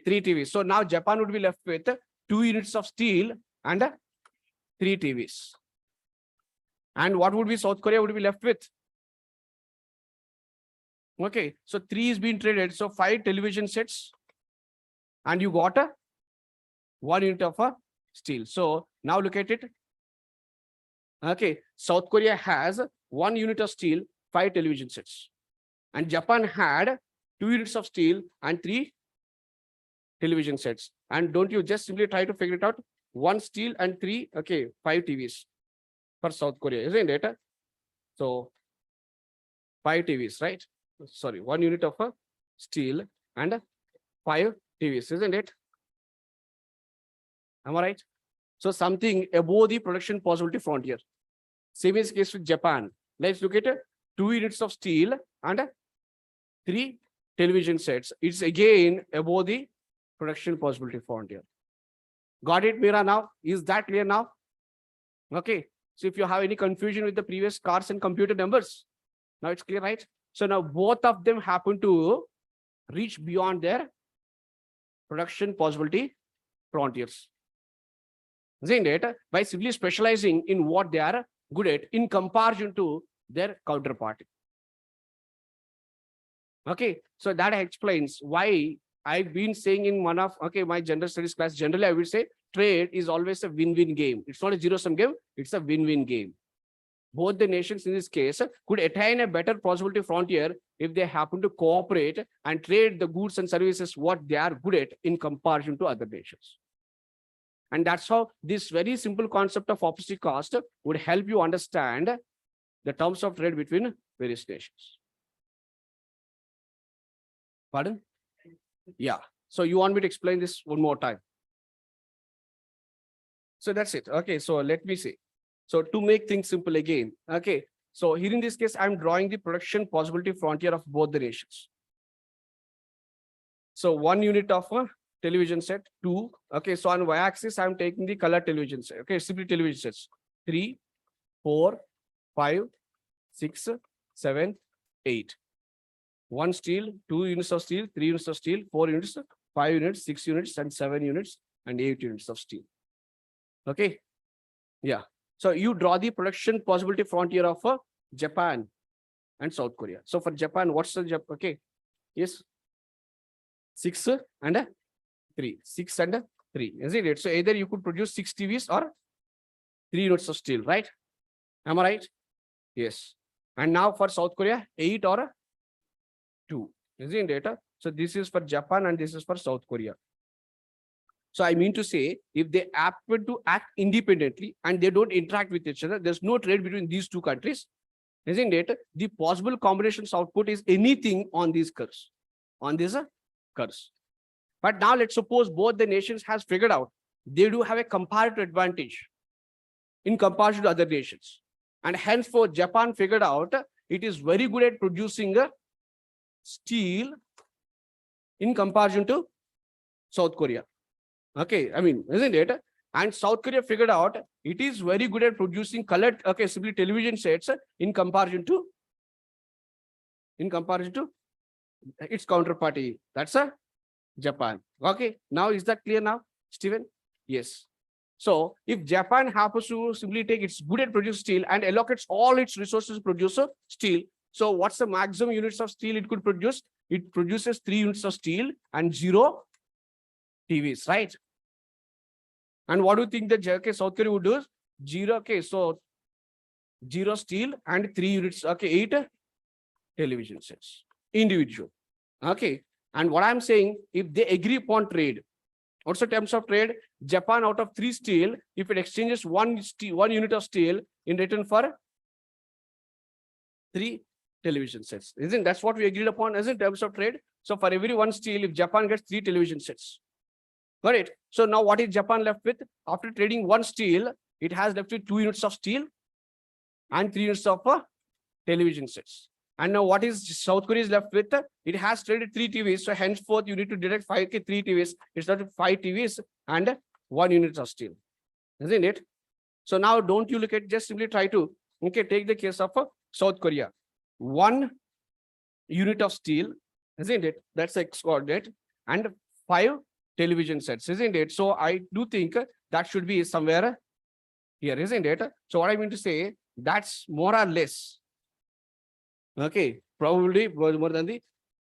Speaker 1: TVs. So now Japan would be left with 2 units of steel and 3 TVs. And what would be South Korea would be left with? Okay, so 3 is being traded. So 5 television sets and you got 1 unit of steel. So now look at it. Okay, South Korea has 1 unit of steel, 5 television sets. And Japan had 2 units of steel and 3 television sets. And don't you just simply try to figure it out? 1 steel and 3, 5 TVs for South Korea, isn't it? So 5 TVs, right? Sorry, 1 unit of steel and 5 TVs, isn't it? Am I right? So something above the production possibility frontier. Same is the case with Japan. Let's look at 2 units of steel and 3 television sets. It's again above the production possibility frontier. Got it, Mira, now? Is that clear now? Okay. So if you have any confusion with the previous cars and computer numbers, now it's clear, right? So now both of them happen to reach beyond their production possibility frontiers. Isn't it? By simply specializing in what they are good at in comparison to their counterpart. Okay, so that explains why I've been saying in one of my general studies class, generally I would say trade is always a win-win game. It's not a zero-sum game, it's a win-win game. Both the nations in this case could attain a better possibility frontier if they happen to cooperate and trade the goods and services what they are good at in comparison to other nations. And that's how this very simple concept of opposite cost would help you understand the terms of trade between various nations. Pardon? Yeah. So you want me to explain this one more time? So that's it. Okay. So let me see. So to make things simple again. Okay. So here in this case, I'm drawing the production possibility frontier of both the nations. So 1 unit of a television set, 2. Okay, so on y-axis, I'm taking the color television set. Okay, simply television sets. 3, 4, 5, 6, 7, 8. 1 steel, 2 units of steel, 3 units of steel, 4 units, 5 units, 6 units, and 7 units, and 8 units of steel. Okay. Yeah. So you draw the production possibility frontier of Japan and South Korea. So for Japan, what's the Japan? Okay. Yes. 6 and 3. 6 and 3. Isn't it? So either you could produce 6 TVs or 3 units of steel, right? Am I right? Yes. And now for South Korea, 8 or 2. Isn't it? So this is for Japan and this is for South Korea. So I mean to say, if they happen to act independently and they don't interact with each other, there's no trade between these two countries. Isn't it? The possible combinations output is anything on these curves. On these curves. But now let's suppose both the nations has figured out they do have a comparative advantage in comparison to other nations. And henceforth, Japan figured out it is very good at producing steel in comparison to South Korea. Okay, I mean, isn't it? And South Korea figured out it is very good at producing colored, okay, simply television sets in comparison to its counterparty. That's Japan. Okay, now is that clear now, Stephen? Yes. So if Japan happens to simply take it's good at producing steel and allocates all its resources to produce steel, so what's the maximum units of steel it could produce? It produces 3 units of steel and 0 TVs, right? And what do you think that okay, South Korea would do? 0, okay, so 0 steel and 3 units, okay, 8 television sets, individual. Okay, and what I'm saying, if they agree upon trade, what's the terms of trade? Japan out of 3 steel, if it exchanges 1 unit of steel in return for 3 television sets, isn't that's what we agreed upon as in terms of trade? So for every 1 steel, if Japan gets 3 television sets, got it? So now what is Japan left with? After trading 1 steel, it has left with 2 units of steel and 3 units of television sets. And now what is South Korea is left with? It has traded 3 TVs. So henceforth, you need to deduct 3 TVs. It's not 5 TVs and 1 unit of steel, isn't it? So now don't you look at, just simply try to, okay, take the case of South Korea. 1 unit of steel, isn't it? That's the X coordinate, and 5 television sets, isn't it? So I do think that should be somewhere here, isn't it? So what I mean to say, that's more or less, okay, probably more than the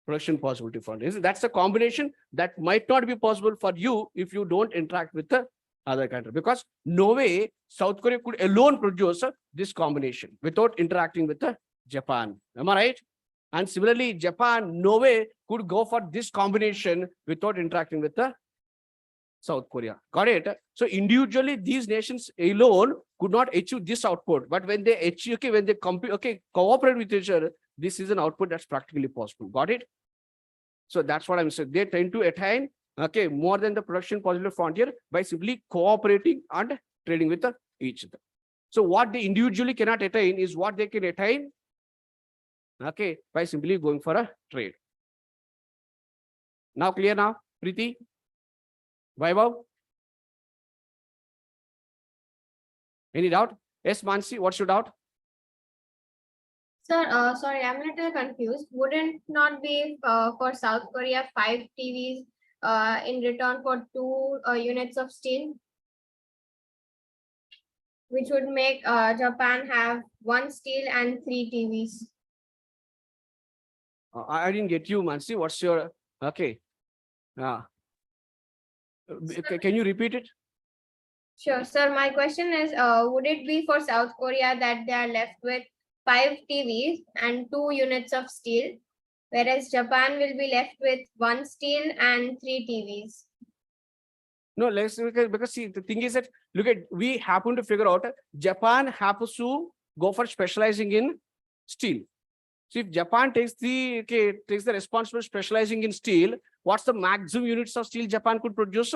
Speaker 1: production possibility fund. That's a combination that might not be possible for you if you don't interact with the other country, because no way South Korea could alone produce this combination without interacting with Japan. Am I right? And similarly, Japan no way could go for this combination without interacting with the South Korea. Got it? So individually, these nations alone could not achieve this output. But when they achieve, okay, when they cooperate with each other, this is an output that's practically possible. Got it? So that's what I'm saying. They tend to attain, okay, more than the production possible frontier by simply cooperating and trading with each other. So what they individually cannot attain is what they can attain, okay, by simply going for a trade. Now clear now, Preeti? Vaibhav? Any doubt? Yes, Mansi, what's your doubt?
Speaker 2: Sir, sorry, I'm a little confused. Wouldn't not be for South Korea 5 TVs in return for 2 units of steel, which would make Japan have 1 steel and 3 TVs.
Speaker 1: I didn't get you, Mansi. What's your, okay. Can you repeat it?
Speaker 2: Sure, sir. My question is, would it be for South Korea that they are left with 5 TVs and 2 units of steel, whereas Japan will be left with 1 steel and 3 TVs?
Speaker 1: No, let's because see, the thing is that look at, we happen to figure out Japan happens to go for specializing in steel. So if Japan takes the responsibility specializing in steel, what's the maximum units of steel Japan could produce?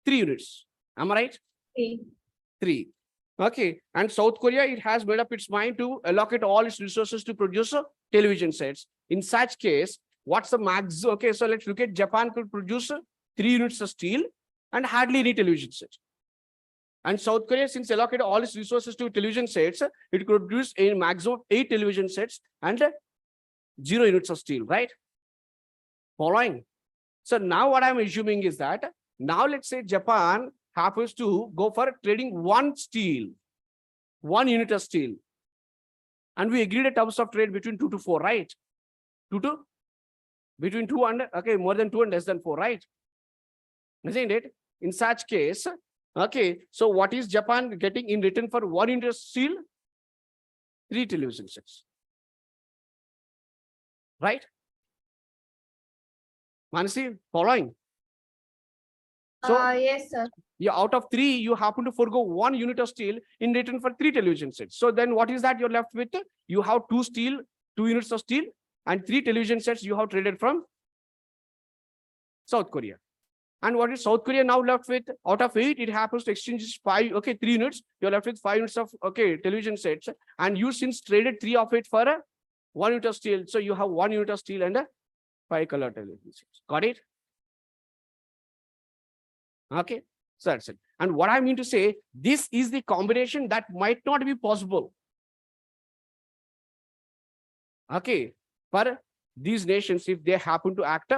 Speaker 1: 3 units. Am I right? 3. Okay. And South Korea, it has made up its mind to allocate all its resources to produce television sets. In such case, what's the max? Okay, so let's look at Japan could produce 3 units of steel and hardly any television sets. And South Korea, since allocated all its resources to television sets, it could produce a maximum of 8 television sets and 0 units of steel, right? Following. So now what I'm assuming is that now let's say Japan happens to go for trading 1 unit of steel. And we agreed a terms of trade between 2 to 4, right? Between 2 and, okay, more than 2 and less than 4, right? Isn't it? In such case, okay, so what is Japan getting in return for 1 unit of steel? 3 television sets. Right? Mansi, following? So,
Speaker 2: yes, sir.
Speaker 1: Yeah, out of 3, you happen to forego 1 unit of steel in return for 3 television sets. So then what is that you're left with? You have 2 units of steel and 3 television sets you have traded from South Korea. And what is South Korea now left with? Out of 8, it happens to exchange 5, okay, 3 units. You're left with 5 units of, okay, television sets. And you since traded 3 of it for a 1 unit of steel. So you have 1 unit of steel and a 5 color television sets. Got it? Okay, so that's it. And what I mean to say, this is the combination that might not be possible. Okay, for these nations if they happen to act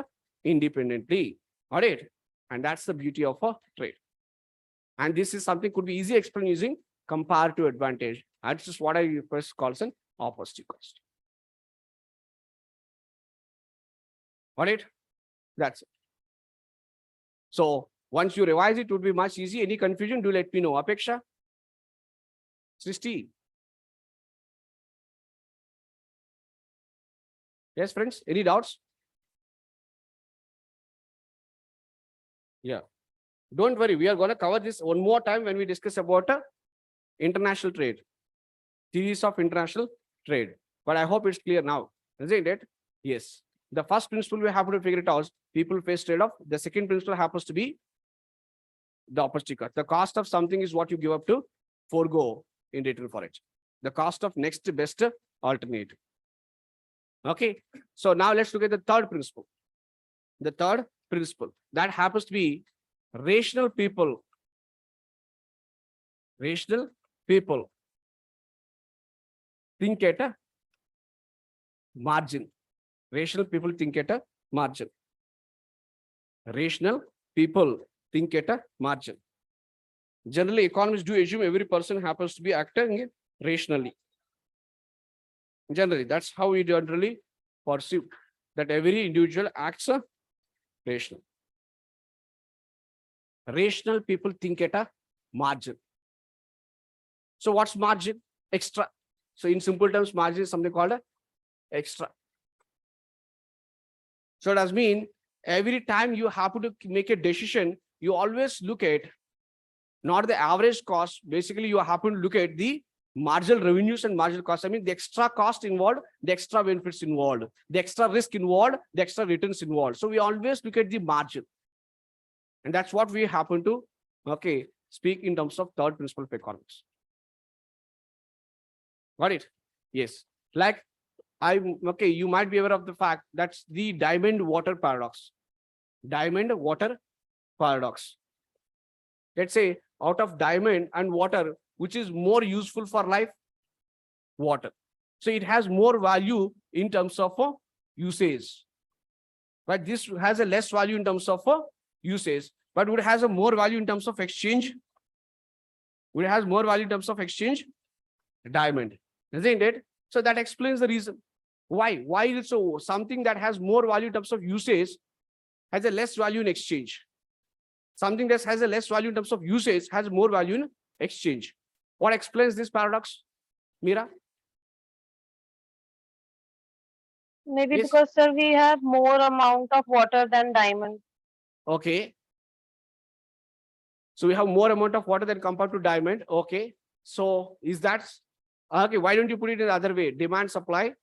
Speaker 1: independently. Got it? And that's the beauty of a trade. And this is something could be easily explained using comparative advantage. That's just what I first calls an opportunity cost. Got it? That's it. So once you revise it would be much easy. Any confusion, do let me know. Apeksha? Srishti? Yes, friends, any doubts? Yeah. Don't worry, we are going to cover this one more time when we discuss about international trade. Theories of international trade. But I hope it's clear now, isn't it? Yes. The first principle we have to figure it out. People face trade-off. The second principle happens to be the opportunity cost. The cost of something is what you give up to forego in return for it. The cost of next best alternative. Okay. So now let's look at the third principle. The third principle that happens to be rational people. Rational people think at a margin. Rational people think at a margin. Rational people think at a margin. Generally, economists do assume every person happens to be acting rationally. Generally, that's how we generally perceive that every individual acts rational. Rational people think at a margin. So what's margin? Extra. So in simple terms, margin is something called a extra. So it does mean every time you happen to make a decision, you always look at not the average cost. Basically, you happen to look at the marginal revenues and marginal costs. I mean, the extra cost involved, the extra benefits involved, the extra risk involved, the extra returns involved. So we always look at the margin. And that's what we happen to, okay, speak in terms of third principle of economics. Got it? Yes. Like okay, you might be aware of the fact that's the diamond water paradox. Diamond water paradox. Let's say out of diamond and water, which is more useful for life? Water. So it has more value in terms of usage. But this has a less value in terms of usage, but it has a more value in terms of exchange. It has more value in terms of exchange. Diamond, isn't it? So that explains the reason. Why? Why is it so? Something that has more value in terms of usage has a less value in exchange. Something that has a less value in terms of usage has more value in exchange. What explains this paradox, Meera?
Speaker 4: Maybe
Speaker 1: Yes.
Speaker 4: because, sir, we have more amount of water than diamond.
Speaker 1: Okay. So we have more amount of water than compared to diamond. Okay. So is that okay? Why don't you put it in the other way? Demand, supply.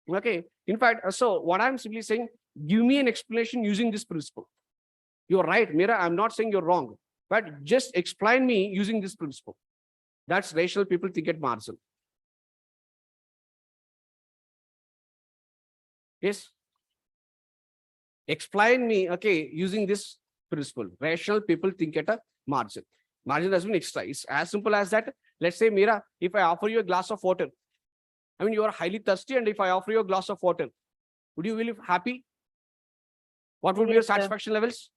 Speaker 1: Okay. In fact, so what I'm simply saying, give me an explanation using this principle. You're right, Meera. I'm not saying you're wrong, but just explain me using this principle. That's rational people think at margin. Yes. Explain me, okay, using this principle. Rational people think at a margin. Margin has been extra. It's as simple as that. Let's say, Meera, if I offer you a glass of water, I mean, you are highly thirsty, and if I offer you a glass of water, would you be happy? What would be your
Speaker 4: Yes, sir.
Speaker 1: satisfaction levels?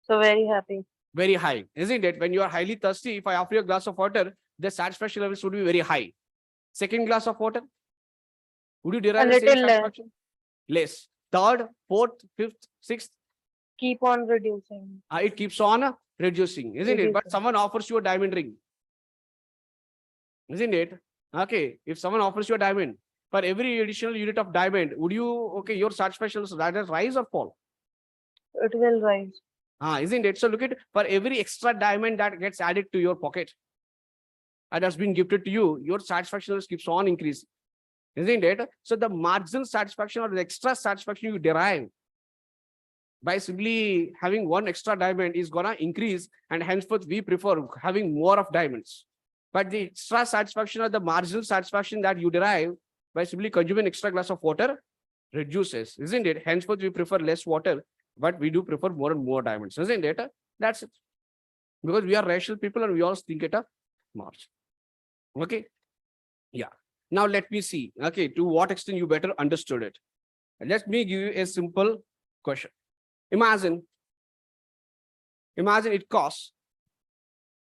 Speaker 4: So very happy.
Speaker 1: Very high, isn't it? When you are highly thirsty, if I offer you a glass of water, the satisfaction levels would be very high. Second glass of water, would you derive the same
Speaker 4: little less.
Speaker 1: satisfaction? Less. Third, fourth, fifth, sixth,
Speaker 4: Keep on reducing.
Speaker 1: it keeps on reducing, isn't it? But
Speaker 4: Reducing.
Speaker 1: someone offers you a diamond ring, isn't it? Okay, if someone offers you a diamond, for every additional unit of diamond, would you, okay, your satisfaction levels rather rise or fall?
Speaker 4: It will rise.
Speaker 1: Isn't it? So look at, for every extra diamond that gets added to your pocket and has been gifted to you, your satisfaction levels keeps on increasing, isn't it? So the marginal satisfaction or the extra satisfaction you derive by simply having one extra diamond is gonna increase, and henceforth we prefer having more of diamonds. But the extra satisfaction or the marginal satisfaction that you derive by simply consuming extra glass of water reduces, isn't it? Henceforth we prefer less water, but we do prefer more and more diamonds, isn't it? That's it. Because we are rational people and we always think at a margin. Okay. Yeah. Now let me see. Okay, to what extent you better understood it. Let me give you a simple question. Imagine it costs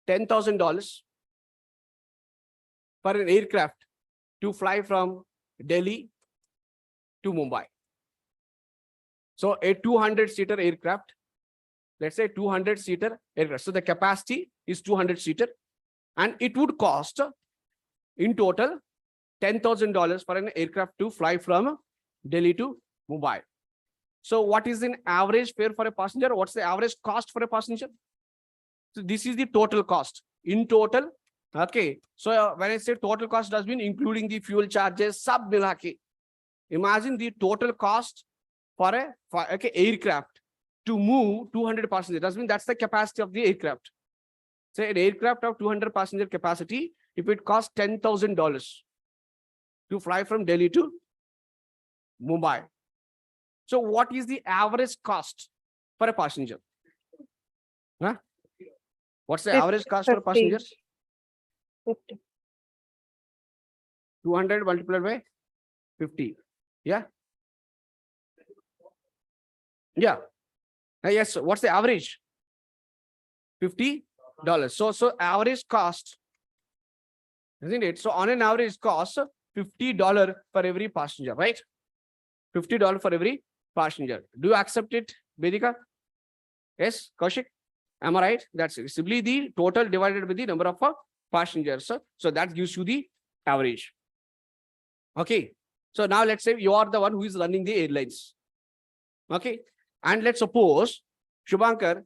Speaker 1: $10,000 for an aircraft to fly from Delhi to Mumbai. So a 200-seater aircraft, let's say 200-seater aircraft. So the capacity is 200-seater, and it would cost in total $10,000 for an aircraft to fly from Delhi to Mumbai. So what is an average fare for a passenger? What's the average cost for a passenger? So this is the total cost in total. Okay. So when I say total cost, does mean including the fuel charges, sub milake. Imagine the total cost for a aircraft to move 200 passengers. Does mean that's the capacity of the aircraft. Say an aircraft of 200 passenger capacity, if it costs $10,000 to fly from Delhi to Mumbai. So what is the average cost for a passenger? Huh? What's the average cost for
Speaker 4: 50.
Speaker 1: passengers?
Speaker 4: 50.
Speaker 1: 200 multiplied by 50. Yeah. Yeah. Yes. What's the average? $50. So average cost, isn't it? So on an average cost, $50 for every passenger, right? $50 for every passenger. Do you accept it, Vedika? Yes, Kaushik? Am I right? That's it. Simply the total divided by the number of passengers. So that gives you the average. Okay. So now let's say you are the one who is running the airlines. Okay. And let's suppose, Shubhankar,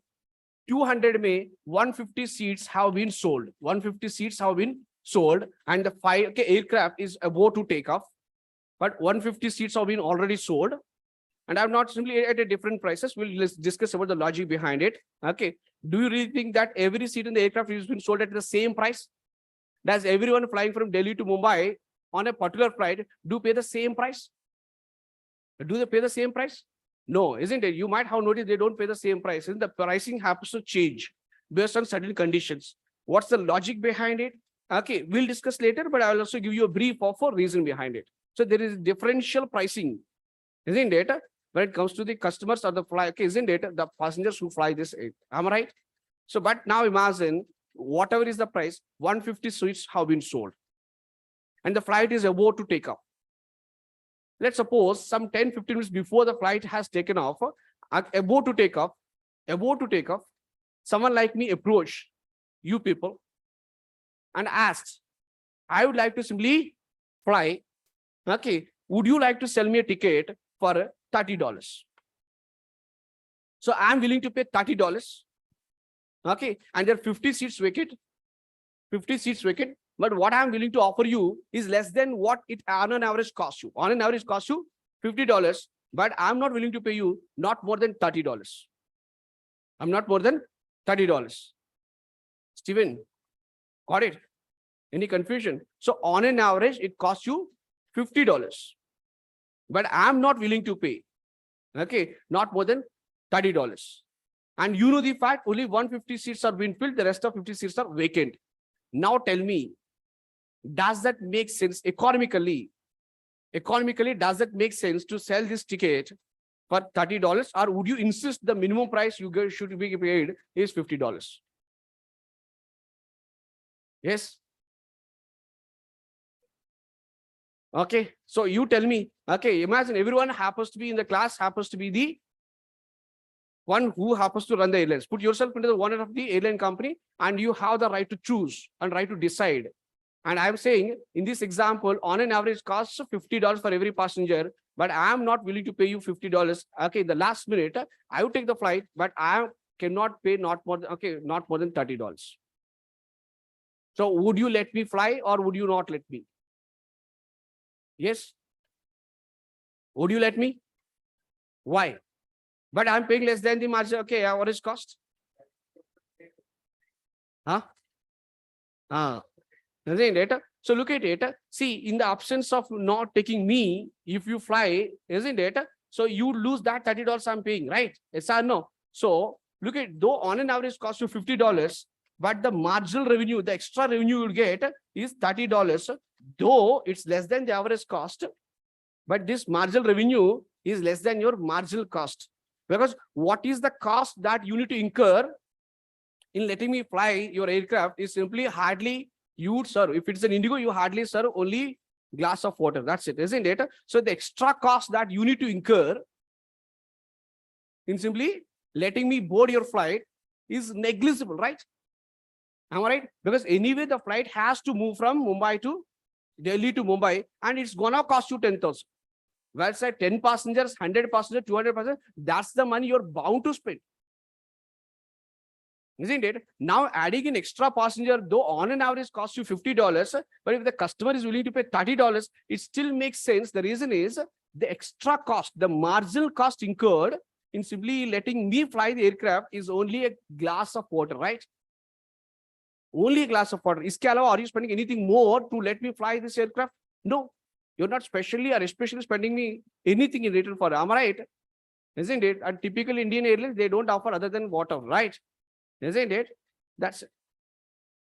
Speaker 1: 200 May, 150 seats have been sold. 150 seats have been sold, and the aircraft is about to take off. But 150 seats have been already sold. And I'm not simply at a different prices. We'll discuss about the logic behind it. Okay. Do you really think that every seat in the aircraft has been sold at the same price? Does everyone flying from Delhi to Mumbai on a particular flight do pay the same price? Do they pay the same price? No, isn't it? You might have noticed they don't pay the same price. And the pricing happens to change based on certain conditions. What's the logic behind it? Okay, we'll discuss later, but I will also give you a brief of a reason behind it. So there is differential pricing, isn't it? When it comes to the customers or the fly, okay, isn't it? The passengers who fly this, am I right? So, but now imagine whatever is the price, 150 seats have been sold, and the flight is about to take off. Let's suppose some 10-15 minutes before the flight has taken off, about to take off, someone like me approached you people and asked, I would like to simply fly. Okay, would you like to sell me a ticket for $30? So I'm willing to pay $30. Okay, and there are 50 seats vacant. 50 seats vacant. But what I'm willing to offer you is less than what it on an average costs you. On an average costs you $50, but I'm not willing to pay you not more than $30. I'm not more than $30. Steven, got it? Any confusion? So on an average, it costs you $50, but I'm not willing to pay, okay, not more than $30. And you know the fact, only 150 seats are being filled, the rest of 50 seats are vacant. Now tell me, does that make sense economically? Economically, does that make sense to sell this ticket for $30, or would you insist the minimum price you guys should be paid is $50? Yes. Okay, so you tell me. Okay, imagine everyone happens to be in the class, happens to be the one who happens to run the airlines. Put yourself into the owner of the airline company, and you have the right to choose and right to decide. And I'm saying in this example, on an average costs $50 for every passenger, but I'm not willing to pay you $50. Okay, the last minute, I would take the flight, but I cannot pay not more than $30. So would you let me fly or would you not let me? Yes. Would you let me? Why? But I'm paying less than the margin. Okay, average cost. Huh? Isn't it? So look at it. See, in the absence of not taking me, if you fly, isn't it? So you lose that $30 I'm paying, right? Yes or no? So look at, though on an average cost you $50, but the marginal revenue, the extra revenue you'll get is $30, though it's less than the average cost, but this marginal revenue is less than your marginal cost. Because what is the cost that you need to incur in letting me fly your aircraft is simply hardly you would serve. If it's an Indigo, you hardly serve only glass of water. That's it, isn't it? So the extra cost that you need to incur in simply letting me board your flight is negligible, right? Am I right? Because anyway, the flight has to move from Mumbai to Delhi to Mumbai, and it's gonna cost you 10,000. Well said, 10 passengers, 100 passengers, 200 passengers, that's the money you're bound to spend. Isn't it? Now adding an extra passenger, though on an average costs you $50, but if the customer is willing to pay $30, it still makes sense. The reason is the extra cost, the marginal cost incurred in simply letting me fly the aircraft is only a glass of water, right? Only a glass of water. Iske alawa, are you spending anything more to let me fly this aircraft? No, you're not specially or especially spending me anything in return for it. Am I right? Isn't it? And typical Indian Airlines, they don't offer other than water, right? Isn't it? That's it.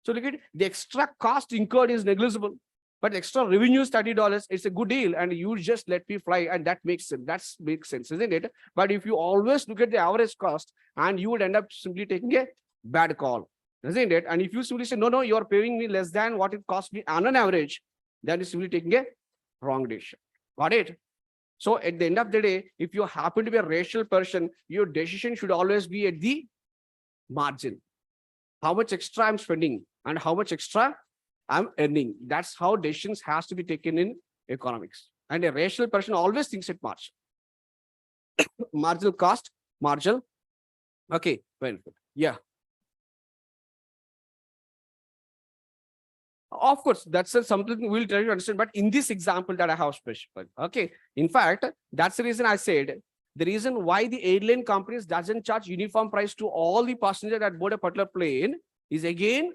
Speaker 1: So look at it. The extra cost incurred is negligible, but extra revenue is $30. It's a good deal, and you just let me fly, and that makes sense. That makes sense, isn't it? But if you always look at the average cost, and you would end up simply taking a bad call, isn't it? And if you simply say, no, you are paying me less than what it cost me on an average, then you're simply taking a wrong decision. Got it? So at the end of the day, if you happen to be a rational person, your decision should always be at the margin. How much extra I'm spending and how much extra I'm earning. That's how decisions has to be taken in economics. And a rational person always thinks at margin. Marginal cost, marginal. Okay, benefit. Yeah. Of course, that's something we'll try to understand. But in this example that I have specified, okay. In fact, that's the reason I said the reason why the airline companies doesn't charge uniform price to all the passengers that board a particular plane is again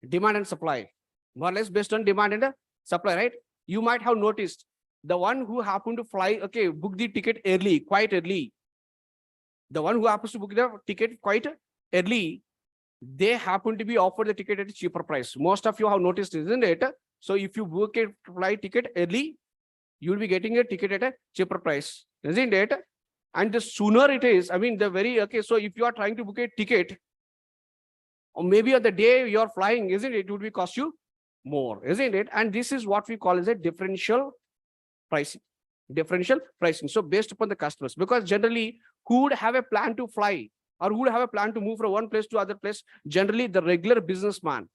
Speaker 1: demand and supply, more or less based on demand and supply, right? You might have noticed the one who happened to fly, okay, book the ticket early, quite early. The one who happens to book the ticket quite early, they happen to be offered the ticket at a cheaper price. Most of you have noticed, isn't it? So if you book a flight ticket early, you'll be getting a ticket at a cheaper price, isn't it? And the sooner it is, I mean, the very, okay, so if you are trying to book a ticket, or maybe on the day you're flying, isn't it? It would be cost you more, isn't it? And this is what we call as a differential pricing. Differential pricing. So based upon the customers, because generally who would have a plan to fly or who would have a plan to move from one place to other place? Generally, the regular businessman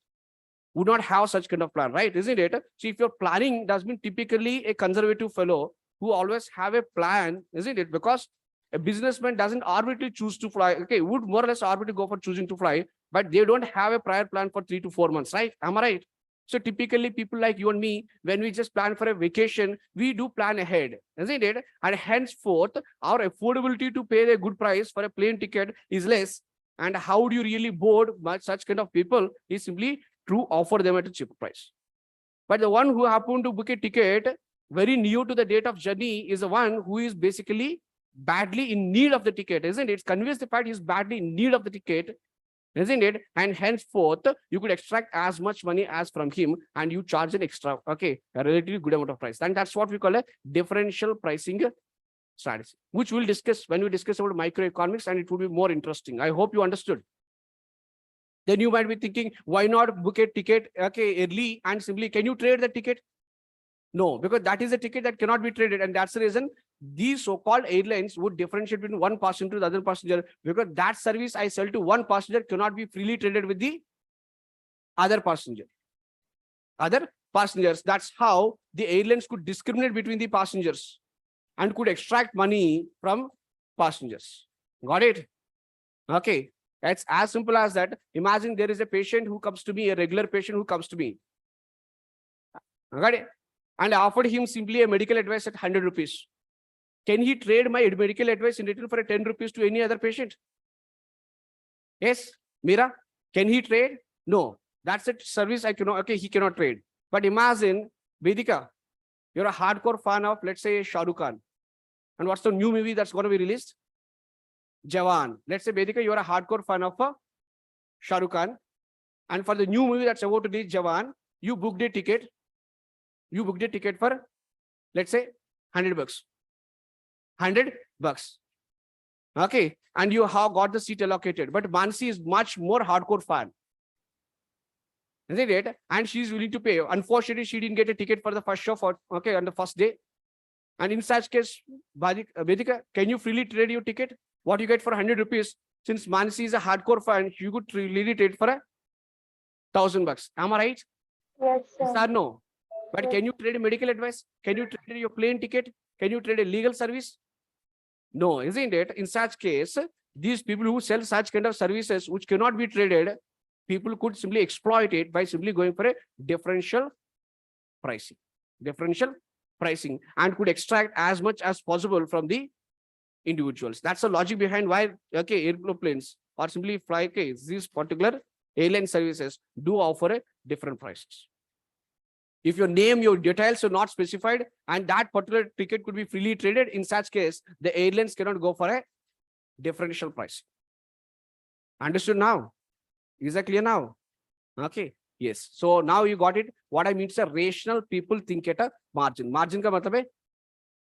Speaker 1: would not have such kind of plan, right? Isn't it? So if you're planning, does mean typically a conservative fellow who always have a plan, isn't it? Because a businessman doesn't arbitrarily choose to fly. Okay, would more or less arbitrarily go for choosing to fly, but they don't have a prior plan for 3 to 4 months, right? Am I right? So typically people like you and me, when we just plan for a vacation, we do plan ahead, isn't it? And henceforth, our affordability to pay a good price for a plane ticket is less. And how do you really board such kind of people is simply to offer them at a cheaper price. But the one who happened to book a ticket very near to the date of journey is the one who is basically badly in need of the ticket, isn't it? It's conveys the fact he's badly in need of the ticket, isn't it? And henceforth, you could extract as much money as from him and you charge an extra, okay, a relatively good amount of price. And that's what we call a differential pricing strategy, which we'll discuss when we discuss about microeconomics, and it will be more interesting. I hope you understood. Then you might be thinking, why not book a ticket, okay, early and simply, can you trade the ticket? No, because that is a ticket that cannot be traded. And that's the reason these so-called airlines would differentiate between one passenger to the other passenger, because that service I sell to one passenger cannot be freely traded with the other passenger. Other passengers. That's how the airlines could discriminate between the passengers and could extract money from passengers. Got it? Okay. It's as simple as that. Imagine there is a patient who comes to me, a regular patient who comes to me. Got it? And I offered him simply a medical advice at 100 rupees. Can he trade my medical advice in return for a 10 rupees to any other patient? Yes, Mira, can he trade? No, that's a service I cannot, okay, he cannot trade. But imagine, Vedika, you're a hardcore fan of, let's say, Shah Rukh Khan. And what's the new movie that's going to be released? Jawan. Let's say, Vedika, you're a hardcore fan of Shah Rukh Khan. And for the new movie that's about to release, Jawan, you booked a ticket. You booked a ticket for, let's say, 100 bucks. 100 bucks. Okay. And you have got the seat allocated. But Mansi is much more hardcore fan. Isn't it? And she's willing to pay. Unfortunately, she didn't get a ticket for the first show for, okay, on the first day. And in such case, Vedika, can you freely trade your ticket? What you get for 100 rupees? Since Mansi is a hardcore fan, you could freely trade for 1,000 bucks. Am I right?
Speaker 4: Yes,
Speaker 1: Yes
Speaker 4: sir.
Speaker 1: or no? But can you trade a medical advice? Can you trade your plane ticket? Can you trade a legal service? No, isn't it? In such case, these people who sell such kind of services which cannot be traded, people could simply exploit it by simply going for a differential pricing. Differential pricing, and could extract as much as possible from the individuals. That's the logic behind why, okay, airplanes or simply fly, okay, these particular airline services do offer a different prices. If your name, your details are not specified and that particular ticket could be freely traded, in such case, the airlines cannot go for a differential price. Understood now? Is that clear now? Okay. Yes. So now you got it. What I mean is a rational people think at a margin. Margin ka matlab hai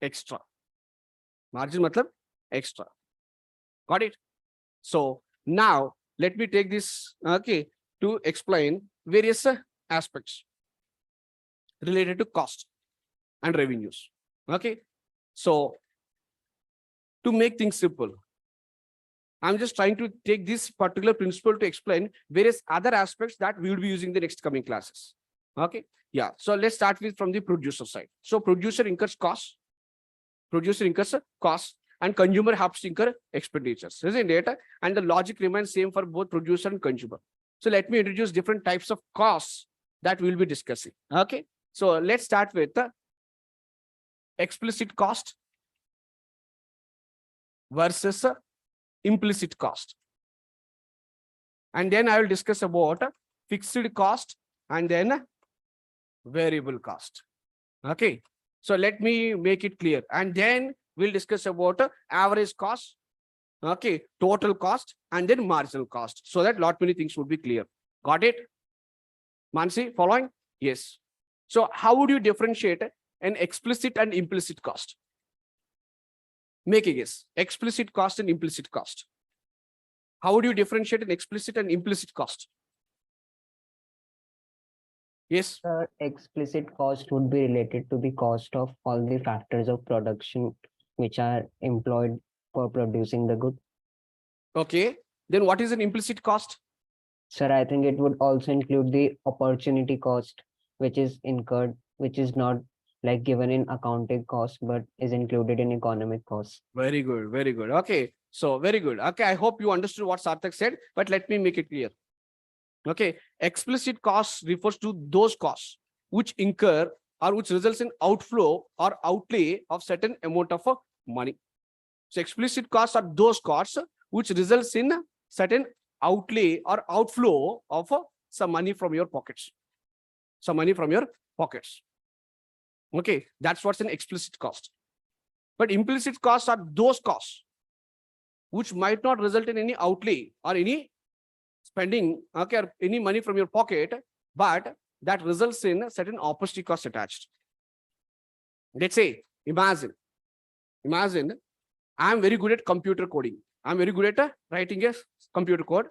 Speaker 1: extra. Margin matlab extra. Got it? So now let me take this, okay, to explain various aspects related to cost and revenues. Okay. So to make things simple, I'm just trying to take this particular principle to explain various other aspects that we will be using in the next coming classes. Okay. Yeah. So let's start with from the producer side. So producer incurs costs. Producer incurs costs and consumer has to incur expenditures. Isn't it? And the logic remains same for both producer and consumer. So let me introduce different types of costs that we'll be discussing. Okay. So let's start with the explicit cost versus implicit cost. And then I will discuss about fixed cost and then variable cost. Okay. So let me make it clear. And then we'll discuss about average cost, okay, total cost, and then marginal cost. So that lot many things would be clear. Got it? Mansi, following? Yes. So how would you differentiate an explicit and implicit cost? Make a guess. Explicit cost and implicit cost. How would you differentiate an explicit and implicit cost? Yes.
Speaker 5: Explicit cost would be related to the cost of all the factors of production which are employed for producing the good.
Speaker 1: Okay. Then what is an implicit cost?
Speaker 5: Sir, I think it would also include the opportunity cost, which is incurred, which is not like given in accounting cost, but is included in economic cost.
Speaker 1: Very good. Very good. Okay. So very good. Okay. I hope you understood what Sarthak said, but let me make it clear. Okay. Explicit costs refers to those costs which incur or which results in outflow or outlay of certain amount of money. So explicit costs are those costs which results in certain outlay or outflow of some money from your pockets. Some money from your pockets. Okay. That's what's an explicit cost. But implicit costs are those costs which might not result in any outlay or any spending, okay, or any money from your pocket, but that results in certain opportunity costs attached. Let's say, imagine I'm very good at computer coding. I'm very good at writing a computer code,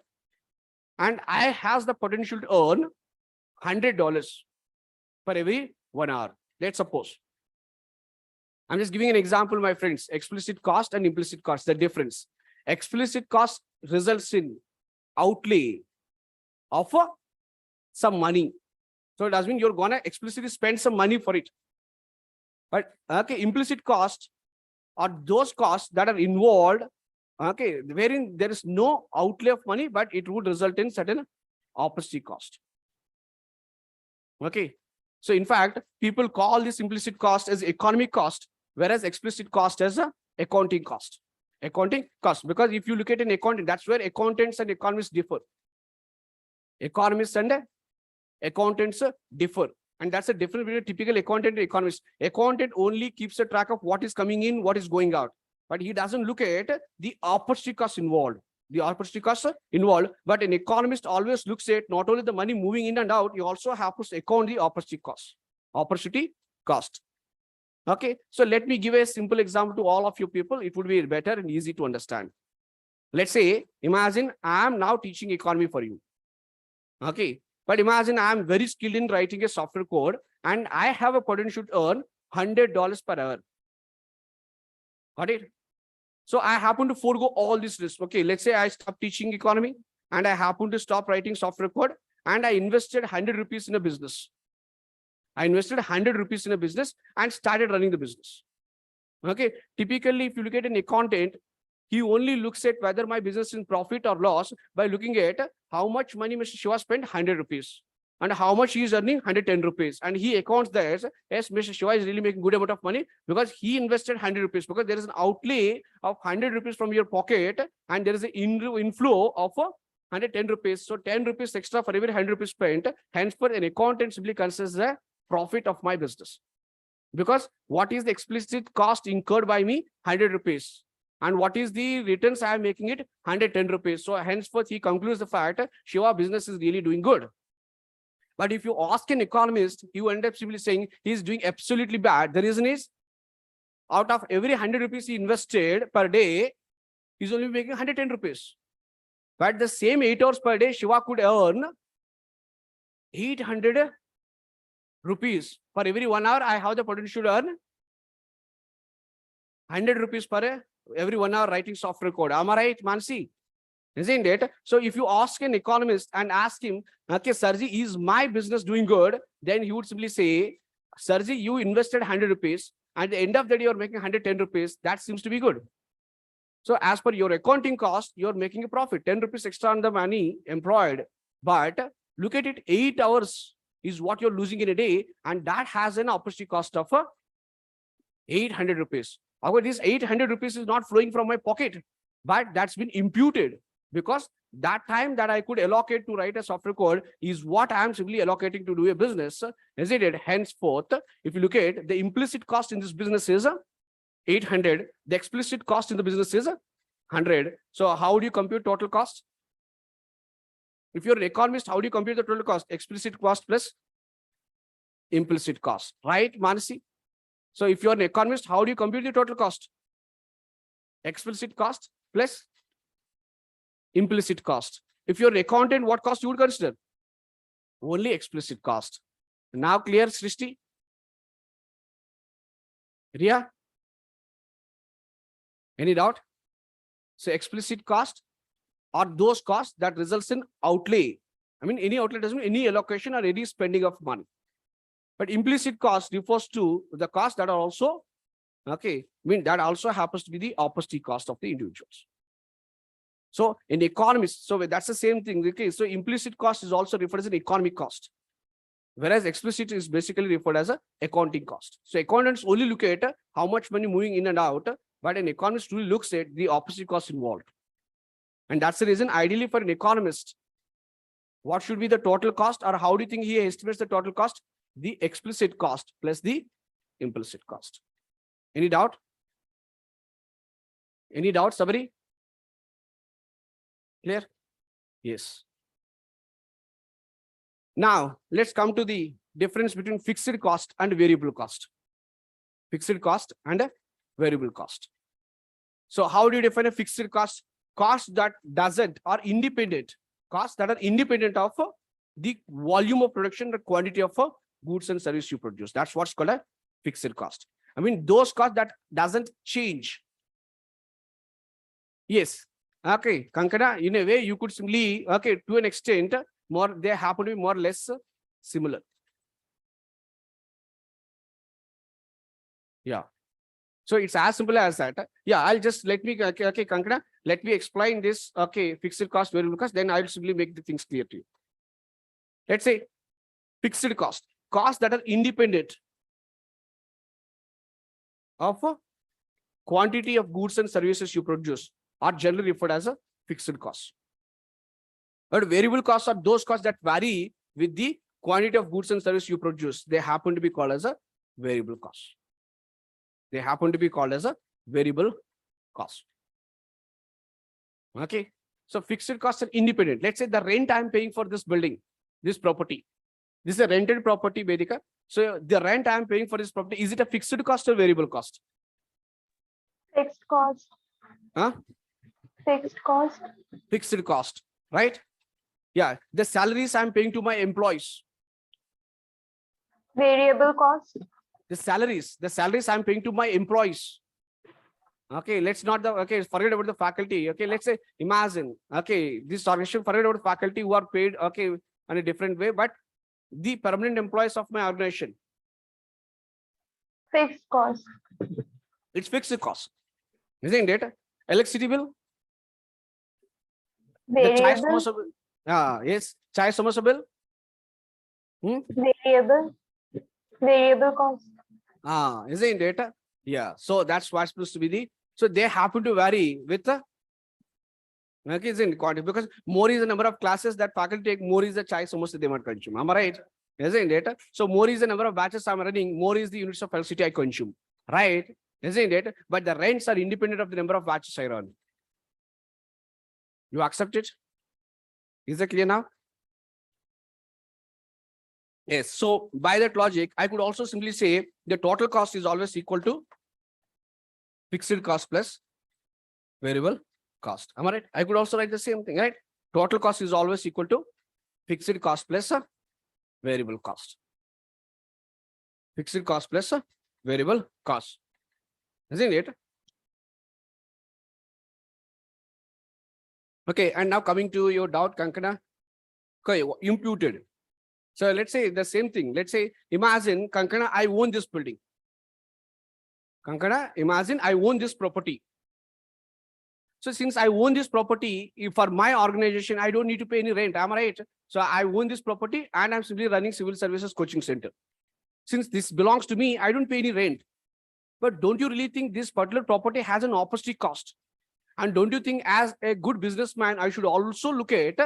Speaker 1: and I has the potential to earn $100 for every 1 hour. Let's suppose. I'm just giving an example, my friends. Explicit cost and implicit cost, the difference. Explicit cost results in outlay of some money. So it does mean you're gonna explicitly spend some money for it. But okay, implicit cost are those costs that are involved, okay, wherein there is no outlay of money, but it would result in certain opportunity cost. Okay. So in fact, people call this implicit cost as economic cost whereas explicit cost as a accounting cost. Accounting cost, because if you look at an accounting, that's where accountants and economists differ. Economists and accountants differ. And that's a difference between a typical accountant and economist. Accountant only keeps a track of what is coming in, what is going out. But he doesn't look at the opportunity cost involved. The opportunity cost involved. But an economist always looks at not only the money moving in and out, you also have to account the opportunity cost. Opportunity cost. Okay. So let me give a simple example to all of you people. It would be better and easy to understand. Let's say, imagine I am now teaching economy for you. Okay. But imagine I am very skilled in writing a software code and I have a potential to earn $100 per hour. Got it? So I happen to forego all this risk. Okay, let's say I stop teaching economy and I happen to stop writing software code and I invested 100 rupees in a business. I invested 100 rupees in a business and started running the business. Okay, typically, if you look at an accountant, he only looks at whether my business is in profit or loss by looking at how much money Mr. Shiva spent 100 rupees and how much he is earning 110 rupees. And he accounts that as, yes, Mr. Shiva is really making good amount of money because he invested 100 rupees, because there is an outlay of 100 rupees from your pocket and there is an inflow of 110 rupees. So 10 rupees extra for every 100 rupees spent. Henceforth, an accountant simply considers the profit of my business. Because what is the explicit cost incurred by me? 100 rupees. And what is the returns I am making it? 110 rupees. So henceforth, he concludes the fact Shiva business is really doing good. But if you ask an economist, he will end up simply saying he's doing absolutely bad. The reason is, out of every 100 rupees he invested per day, he's only making 110 rupees. But the same 8 hours per day, Shiva could earn 800 rupees. For every 1 hour, I have the potential to earn 100 rupees per every 1 hour writing software code. Am I right, Mansi? Isn't it? So if you ask an economist and ask him, okay, Sarji, is my business doing good? Then he would simply say, Sarji, you invested 100 rupees. At the end of the day, you're making 110 rupees. That seems to be good. So as per your accounting cost, you're making a profit, 10 rupees extra on the money employed. But look at it, 8 hours is what you're losing in a day. And that has an opportunity cost of 800 rupees. However, this 800 rupees is not flowing from my pocket, but that's been imputed. Because that time that I could allocate to write a software code is what I am simply allocating to do a business, isn't it? Henceforth, if you look at the implicit cost in this business is 800, the explicit cost in the business is 100. So how do you compute total cost? If you're an economist, how do you compute the total cost? Explicit cost plus implicit cost, right, Manasi? So if you're an economist, how do you compute the total cost? Explicit cost plus implicit cost. If you're an accountant, what cost you would consider? Only explicit cost. Now clear, Srishti? Ria? Any doubt? So explicit cost are those costs that results in outlay. I mean, any outlay doesn't mean any allocation or any spending of money. But implicit cost refers to the costs that are also, okay, I mean, that also happens to be the opportunity cost of the individuals. So in economists, so that's the same thing. Okay, so implicit cost is also referred as an economic cost, whereas explicit is basically referred as an accounting cost. So accountants only look at how much money moving in and out, but an economist really looks at the opposite cost involved. And that's the reason, ideally for an economist, what should be the total cost, or how do you think he estimates the total cost? The explicit cost plus the implicit cost. Any doubt? Any doubt, somebody? Clear? Yes. Now, let's come to the difference between fixed cost and variable cost. Fixed cost and variable cost. So how do you define a fixed cost? Cost that doesn't or independent. Costs that are independent of the volume of production, the quantity of goods and service you produce. That's what's called a fixed cost. I mean, those costs that doesn't change. Yes. Okay, Kankana, in a way, you could simply, okay, to an extent, more they happen to be more or less similar. Yeah. So it's as simple as that. Yeah, I'll just let me, okay, Kankana, let me explain this, okay, fixed cost, variable cost, then I'll simply make the things clear to you. Let's say fixed cost, costs that are independent of a quantity of goods and services you produce are generally referred as a fixed cost. But variable costs are those costs that vary with the quantity of goods and services you produce. They happen to be called as a variable cost. They happen to be called as a variable cost. Okay. So fixed costs are independent. Let's say the rent I'm paying for this building, this property. This is a rented property, Vedika. So the rent I'm paying for this property, is it a fixed cost or variable cost?
Speaker 4: Fixed cost.
Speaker 1: Huh?
Speaker 4: Fixed cost.
Speaker 1: Fixed cost, right? Yeah. The salaries I'm paying to my employees.
Speaker 4: Variable cost.
Speaker 1: The salaries I'm paying to my employees. Okay, let's not forget about the faculty. Okay, let's say, imagine, okay, this organization, forget about faculty who are paid, okay, in a different way, but the permanent employees of my organization.
Speaker 4: Fixed cost.
Speaker 1: It's fixed cost. Isn't it? Electricity bill? The chai
Speaker 4: Variable.
Speaker 1: samosa bill. Yes, chai samosa bill.
Speaker 4: Variable. Variable cost.
Speaker 1: Isn't it? Yeah. So that's what's supposed to be the. So they happen to vary with the. Okay, isn't it? Because more is the number of classes that faculty take, more is the chai samosa they might consume. Am I right? Isn't it? So more is the number of batches I'm running, more is the units of electricity I consume. Right? Isn't it? But the rents are independent of the number of batches I run. You accept it? Is it clear now? Yes. So by that logic, I could also simply say the total cost is always equal to fixed cost plus variable cost. Am I right? I could also write the same thing, right? Total cost is always equal to fixed cost plus a variable cost. Fixed cost plus a variable cost. Isn't it? Okay, and now coming to your doubt, Kankana. Okay, imputed. So let's say the same thing. Let's say, imagine, Kankana, I own this building. Kankana, imagine I own this property. So since I own this property, if for my organization, I don't need to pay any rent. Am I right? So I own this property and I'm simply running civil services coaching center. Since this belongs to me, I don't pay any rent. But don't you really think this particular property has an opportunity cost? And don't you think as a good businessman, I should also look at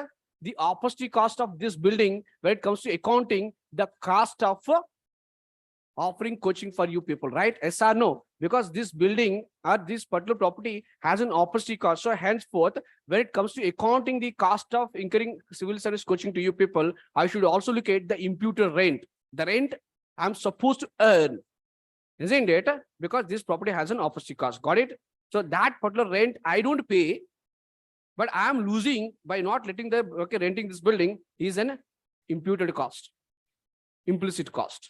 Speaker 1: the opportunity cost of this building when it comes to accounting the cost of offering coaching for you people, right? Yes or no? Because this building or this particular property has an opportunity cost. So henceforth, when it comes to accounting the cost of incurring civil service coaching to you people, I should also look at the imputed rent. The rent I'm supposed to earn. Isn't it? Because this property has an opportunity cost. Got it? So that particular rent I don't pay, but I am losing by not letting the renting this building is an imputed cost, implicit cost.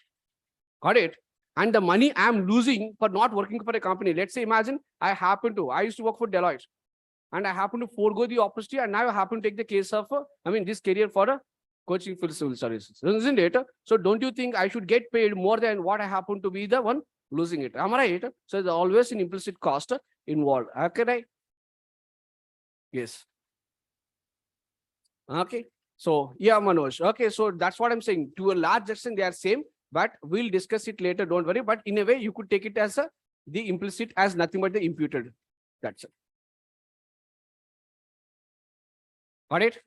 Speaker 1: Got it? And the money I am losing for not working for a company. Let's say, imagine I used to work for Deloitte and I happen to forego the opportunity and now I happen to take the case of, this career for a coaching for civil services. Isn't it? So don't you think I should get paid more than what I happen to be the one losing it? Am I right? So there's always an implicit cost involved. Okay, right? Yes. Okay. So yeah, Manoj. Okay, so that's what I'm saying. To a large extent, they are same, but we'll discuss it later. Don't worry. But in a way, you could take it as the implicit as nothing but the imputed. That's it. Got it?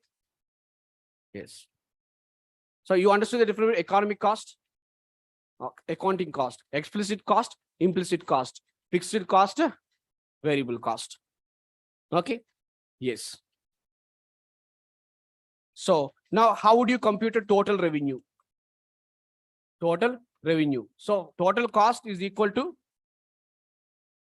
Speaker 1: Yes. So you understood the difference between economic cost, accounting cost, explicit cost, implicit cost, fixed cost, variable cost. Okay. Yes. So now how would you compute a total revenue? Total revenue. So total cost is equal to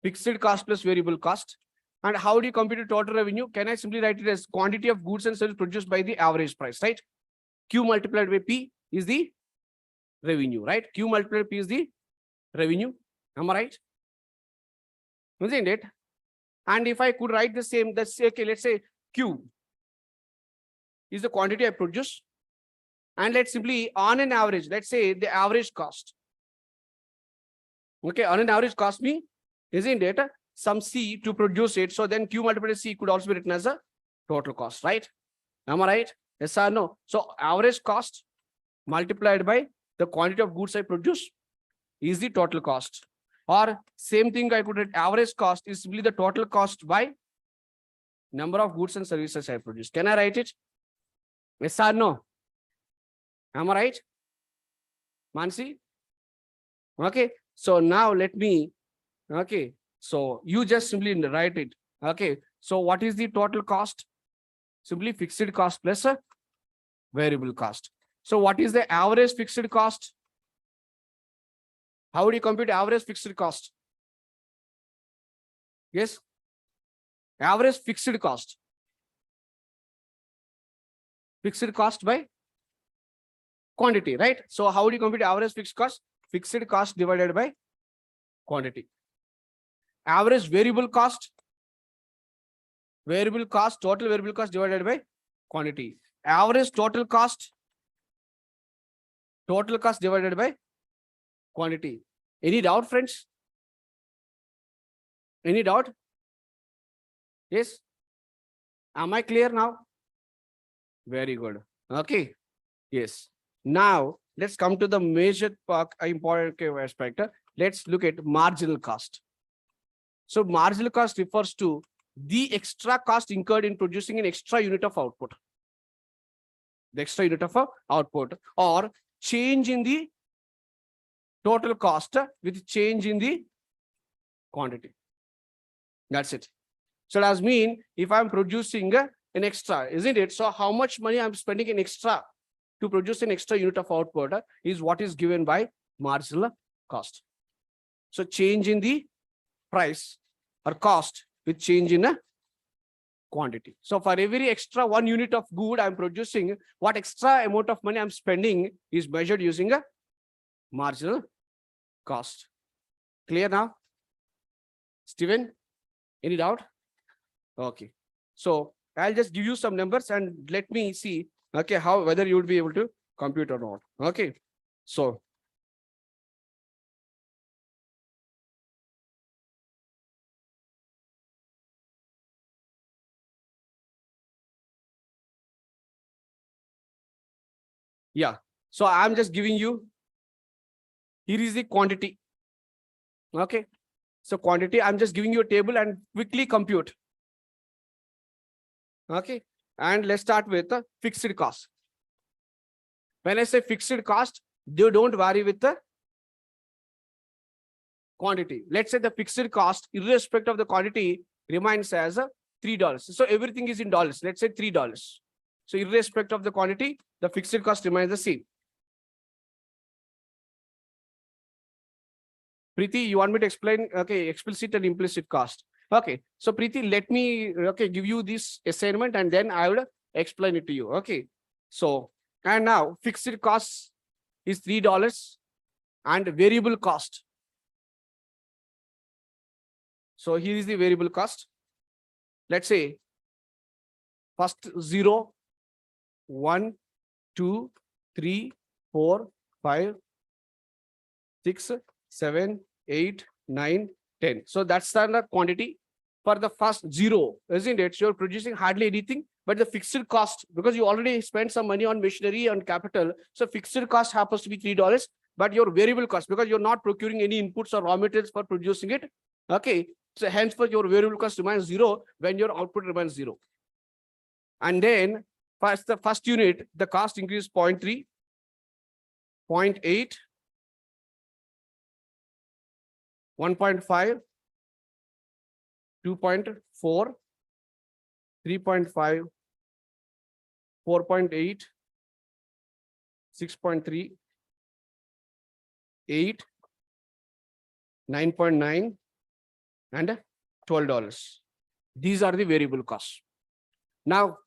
Speaker 1: fixed cost plus variable cost. And how do you compute a total revenue? Can I simply write it as quantity of goods and services produced by the average price, right? Q multiplied by P is the revenue, right? Q multiplied by P is the revenue. Am I right? Isn't it? And if I could write the same, that's okay, let's say Q is the quantity I produce. And let's simply on an average, let's say the average cost. Okay, on an average cost me, isn't it? Some C to produce it. So then Q multiplied by C could also be written as a total cost, right? Am I right? Yes or no? So average cost multiplied by the quantity of goods I produce is the total cost. Or same thing, I could write average cost is simply the total cost by number of goods and services I produce. Can I write it? Yes or no? Am I right? Mansi? Okay. So now let me, okay. So you just simply write it. Okay. So what is the total cost? Simply fixed cost plus a variable cost. So what is the average fixed cost? How do you compute average fixed cost? Yes. Average fixed cost. Fixed cost by quantity, right? So how do you compute average fixed cost? Fixed cost divided by quantity. Average variable cost. Variable cost, total variable cost divided by quantity. Average total cost. Total cost divided by quantity. Any doubt, friends? Any doubt? Yes. Am I clear now? Very good. Okay. Yes. Now let's come to the major important aspect. Let's look at marginal cost. So marginal cost refers to the extra cost incurred in producing an extra unit of output. The extra unit of output, or change in the total cost with change in the quantity. That's it. So that means if I'm producing an extra, isn't it? So how much money I'm spending in extra to produce an extra unit of output is what is given by marginal cost. So change in the price or cost with change in a quantity. So for every extra 1 unit of good I'm producing, what extra amount of money I'm spending is measured using a marginal cost. Clear now? Steven, any doubt? Okay. So I'll just give you some numbers and let me see, okay, how whether you would be able to compute or not. Okay. So yeah. So I'm just giving you, here is the quantity. Okay. So quantity, I'm just giving you a table and quickly compute. Okay. And let's start with the fixed cost. When I say fixed cost, they don't vary with the quantity. Let's say the fixed cost, irrespective of the quantity, remains as $3. So everything is in dollars. Let's say $3. So irrespective of the quantity, the fixed cost remains the same. Preeti, you want me to explain? Okay, explicit and implicit cost. Okay, so Preeti, let me give you this assignment and then I will explain it to you. Okay, so and now fixed cost is $3 and variable cost. So here is the variable cost. Let's say first 0, 1, 2, 3, 4, 5, 6, 7, 8, 9, 10. So that's the quantity for the first 0, isn't it? So you're producing hardly anything, but the fixed cost, because you already spent some money on machinery and capital. So fixed cost happens to be $3, but your variable cost, because you're not procuring any inputs or raw materials for producing it. Okay. So henceforth your variable cost remains 0 when your output remains 0. And then the first unit, the cost increases 0.3, 0.8, 1.5, 2.4, 3.5, 4.8, 6.3, 8, 9.9, and $12. These are the variable costs. Now,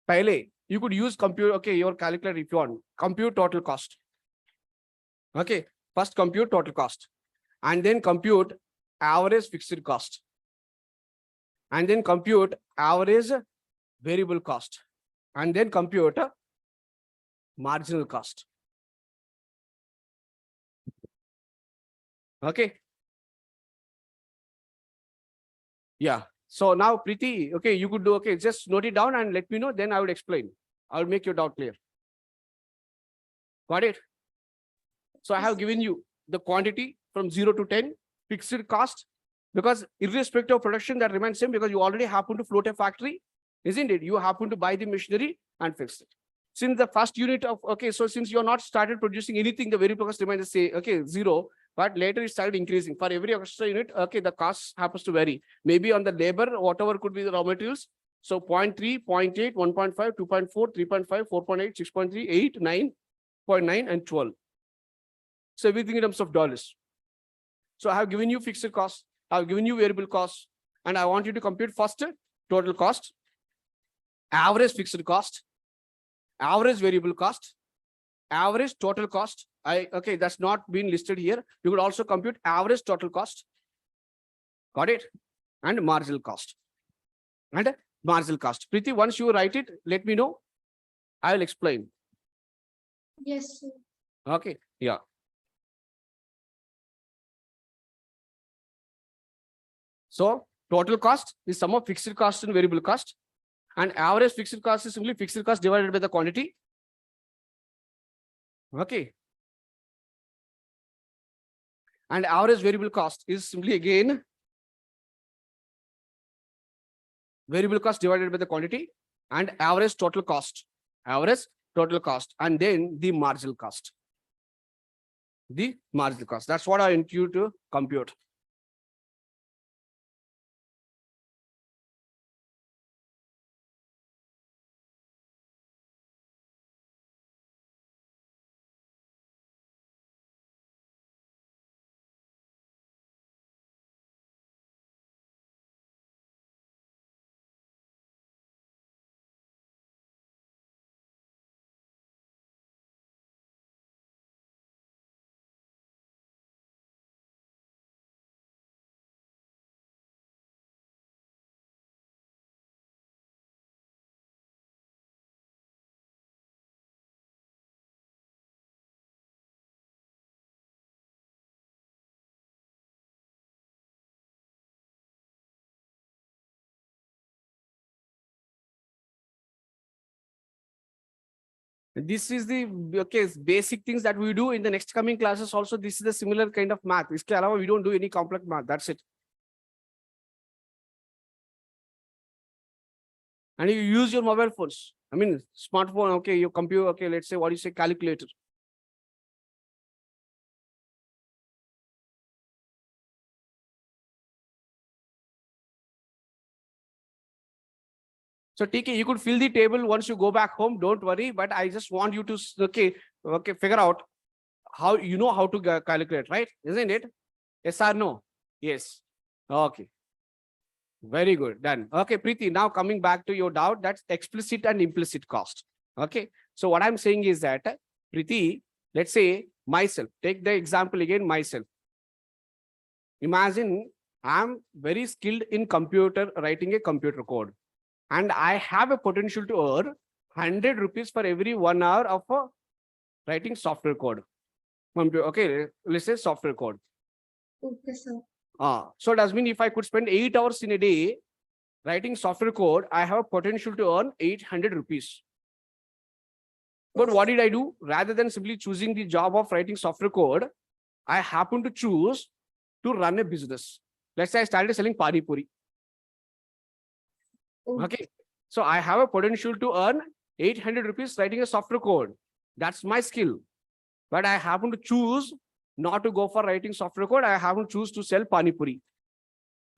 Speaker 1: Pele, you could use compute, okay, your calculator if you want. Compute total cost. Okay, first compute total cost. And then compute average fixed cost. And then compute average variable cost. And then compute marginal cost. Okay. Yeah. So now Preeti, okay, you could do, okay, just note it down and let me know, then I would explain. I will make your doubt clear. Got it? So I have given you the quantity from 0 to 10, fixed cost, because irrespective of production that remains same, because you already happen to float a factory, isn't it? You happen to buy the machinery and fix it. Since the first unit of, okay, so since you're not started producing anything, the variable cost remains the same, okay, 0, but later it started increasing. For every extra unit, okay, the cost happens to vary. Maybe on the labor, whatever could be the raw materials. So 0.3, 0.8, 1.5, 2.4, 3.5, 4.8, 6.3, 8, 9.9, and 12. So everything in terms of dollars. So I have given you fixed cost, I have given you variable cost, and I want you to compute first total cost, average fixed cost, average variable cost, average total cost. Okay, that's not been listed here. You could also compute average total cost. Got it? And marginal cost. And marginal cost. Preeti, once you write it, let me know. I will explain.
Speaker 2: Yes, sir.
Speaker 1: Okay, yeah. So total cost is sum of fixed cost and variable cost. And average fixed cost is simply fixed cost divided by the quantity. Okay. And average variable cost is simply again variable cost divided by the quantity, and average total cost, and then the marginal cost. The marginal cost. That's what I want you to compute. This is the okay basic things that we do in the next coming classes. Also, this is the similar kind of math. Iske alawa, we don't do any complex math. That's it. And you use your mobile phones. I mean, smartphone. Okay, your computer. Okay, let's say what you say, calculator. So TK, you could fill the table once you go back home. Don't worry. But I just want you to okay figure out how you know how to calculate, right? Isn't it? Yes or no? Yes. Okay. Very good. Done. Okay, Preeti. Now coming back to your doubt, that's explicit and implicit cost. Okay. So what I'm saying is that Preeti, let's say myself. Take the example again. Myself. Imagine I'm very skilled in writing a computer code. And I have a potential to earn 100 rupees for every 1 hour of writing software code. Okay, let's say software code.
Speaker 2: Okay, sir.
Speaker 1: So it does mean if I could spend 8 hours in a day writing software code, I have a potential to earn 800 rupees. But what did I do? Rather than simply choosing the job of writing software code, I happen to choose to run a business. Let's say I started selling pani puri. Okay, so I have a potential to earn 800 rupees writing a software code. That's my skill. But I happen to choose not to go for writing software code. I happen to choose to sell pani puri.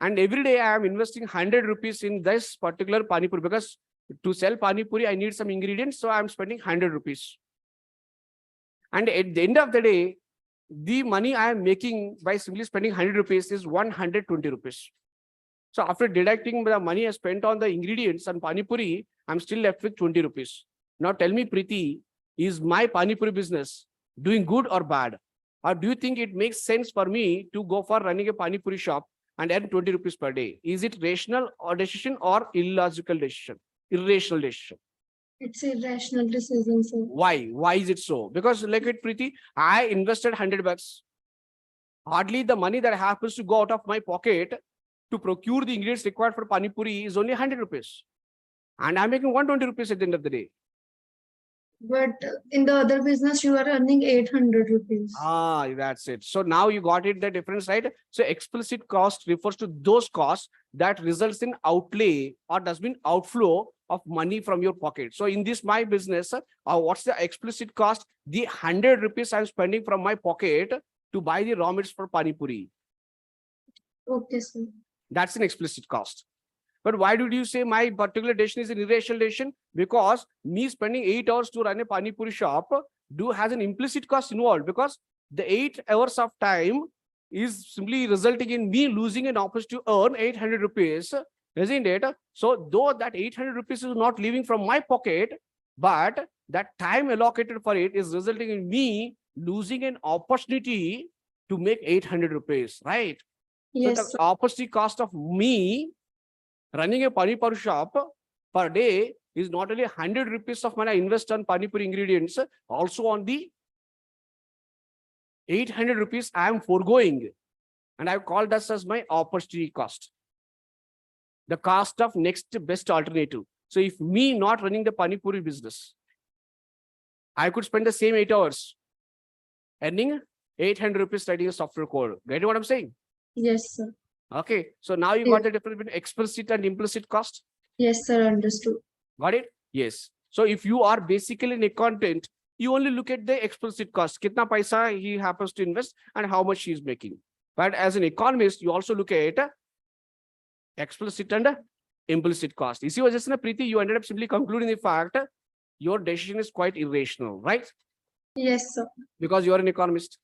Speaker 1: And every day I am investing 100 rupees in this particular pani puri, because to sell pani puri, I need some ingredients. So I'm spending 100 rupees. And at the end of the day, the money I am making by simply spending 100 rupees is 120 rupees. So after deducting the money I spent on the ingredients and pani puri, I'm still left with 20 rupees. Now tell me, Preeti, is my pani puri business doing good or bad? Or do you think it makes sense for me to go for running a pani puri shop and earn 20 rupees per day? Is it rational or decision or illogical decision? Irrational decision.
Speaker 2: It's irrational decision, sir.
Speaker 1: Why? Why is it so? Because like it, Preeti, I invested 100 bucks. Hardly the money that happens to go out of my pocket to procure the ingredients required for pani puri is only 100 rupees. And I'm making 120 rupees at the end of the day.
Speaker 6: But in the other business, you are earning 800 rupees.
Speaker 1: Ah, that's it. So now you got it, the difference, right? So explicit cost refers to those costs that results in outlay or does mean outflow of money from your pocket. So in this my business, what's the explicit cost? The 100 rupees I'm spending from my pocket to buy the raw materials for pani puri.
Speaker 6: Okay, sir.
Speaker 1: That's an explicit cost. But why did you say my particular decision is an irrational decision? Because me spending 8 hours to run a pani puri shop has an implicit cost involved, because the 8 hours of time is simply resulting in me losing an opportunity to earn 800 rupees, isn't it? So though that 800 rupees is not leaving from my pocket, but that time allocated for it is resulting in me losing an opportunity to make 800 rupees, right?
Speaker 6: Yes,
Speaker 1: So the
Speaker 6: sir.
Speaker 1: opportunity cost of me running a pani puri shop per day is not only 100 rupees of money I invest on pani puri ingredients, also on the 800 rupees I am foregoing. And I've called this as my opportunity cost. The cost of next best alternative. So if me not running the pani puri business, I could spend the same 8 hours earning 800 rupees writing a software code. Get what I'm saying?
Speaker 6: Yes, sir.
Speaker 1: Okay. So now you got the difference between explicit and implicit cost.
Speaker 6: Yes, sir. Understood.
Speaker 1: Got it? Yes. So if you are basically an accountant, you only look at the explicit cost. Kitna paisa he happens to invest and how much he is making. But as an economist, you also look at explicit and implicit cost. You see, Preeti, you ended up simply concluding the fact your decision is quite irrational, right?
Speaker 6: Yes, sir.
Speaker 1: Because you are an economist.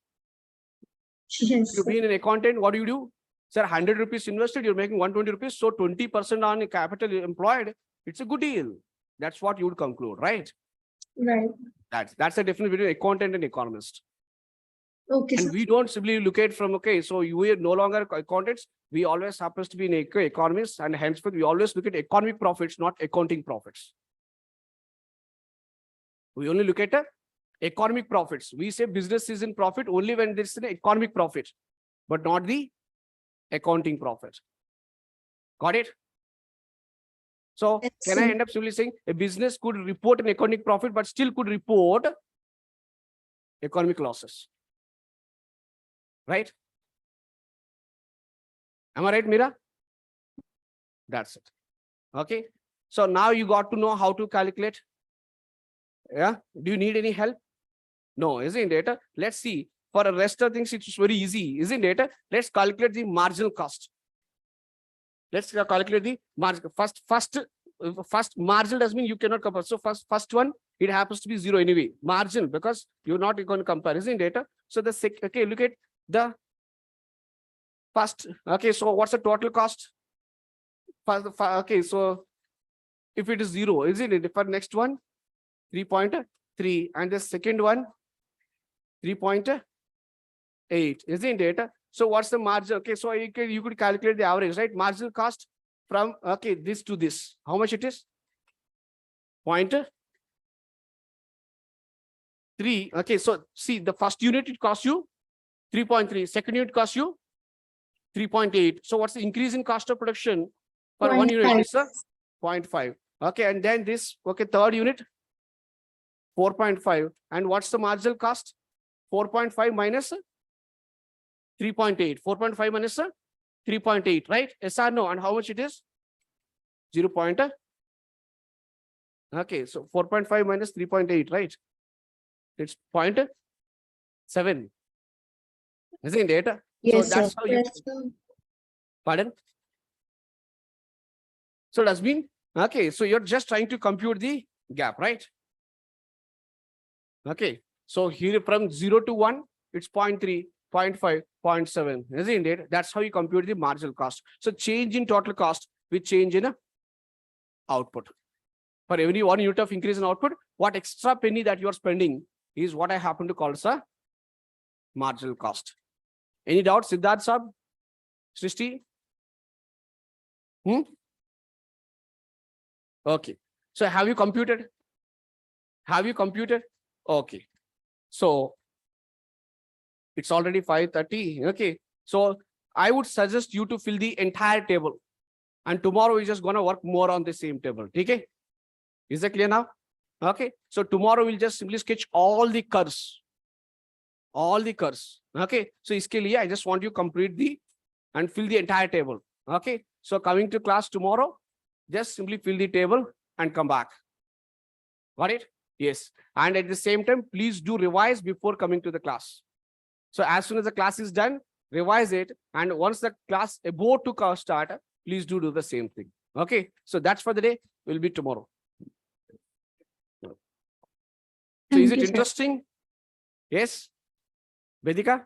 Speaker 6: Yes,
Speaker 1: You
Speaker 6: sir.
Speaker 1: being an accountant, what do? Sir, 100 rupees invested, you're making 120 rupees. So 20% on capital employed, it's a good deal. That's what you would conclude, right?
Speaker 6: Right.
Speaker 1: That's the difference between accountant and economist.
Speaker 6: Okay,
Speaker 1: And
Speaker 6: sir.
Speaker 1: we don't simply look at from, okay, so you are no longer accountants. We always happens to be an economist, and henceforth we always look at economic profits, not accounting profits. We only look at economic profits. We say business is in profit only when there's an economic profit, but not the accounting profit. Got it? So
Speaker 6: Yes,
Speaker 1: can I
Speaker 6: sir.
Speaker 1: end up simply saying a business could report an economic profit, but still could report economic losses? Right? Am I right, Mira? That's it. Okay. So now you got to know how to calculate. Yeah. Do you need any help? No, isn't it? Let's see. For the rest of things, it's very easy, isn't it? Let's calculate the marginal cost. Let's calculate the margin. First marginal does mean you cannot compare. So first one, it happens to be zero anyway. Marginal, because you're not going to compare, isn't it? So okay, look at the first. Okay, so what's the total cost? Okay, so if it is zero, isn't it? For next one, 3.3, and the second one, 3.8, isn't it? So what's the margin? Okay, so you could calculate the average, right? Marginal cost from, okay, this to this. How much it is? 0.3. Okay, so see, the first unit it costs you 3.3. Second unit costs you 3.8. So what's the increase in cost of production for one unit?
Speaker 6: 0.5.
Speaker 1: Is 0.5. Okay, and then this, okay, third unit 4.5. And what's the marginal cost? 4.5 minus 3.8. 4.5 minus 3.8, right? Yes or no? And how much it is? 0. Okay, so 4.5 minus 3.8, right? It's 0.7. Isn't it?
Speaker 5: Yes,
Speaker 1: so that's
Speaker 5: sir.
Speaker 1: how you,
Speaker 6: Yes, sir.
Speaker 1: pardon? So does mean, okay, so you're just trying to compute the gap, right? Okay, so here from 0 to 1, it's 0.3, 0.5, 0.7, isn't it? That's how you compute the marginal cost. So change in total cost with change in output. For every 1 unit of increase in output, what extra penny that you are spending is what I happen to call as a marginal cost. Any doubts, Siddharth Sab? Srishti? Okay. So have you computed? Have you computed? Okay. So it's already 5:30. Okay. So I would suggest you to fill the entire table. And tomorrow we're just going to work more on the same table. Okay? Is that clear now? Okay. So tomorrow we'll just simply sketch all the curves. All the curves. Okay. So iske liye, I just want you complete the and fill the entire table. Okay. So coming to class tomorrow, just simply fill the table and come back. Got it? Yes. And at the same time, please do revise before coming to the class. So as soon as the class is done, revise it. And once the class about to start, please do the same thing. Okay. So that's for the day. Will be tomorrow. So
Speaker 6: Thank
Speaker 1: is it
Speaker 6: you, sir.
Speaker 1: interesting? Yes. Vedika?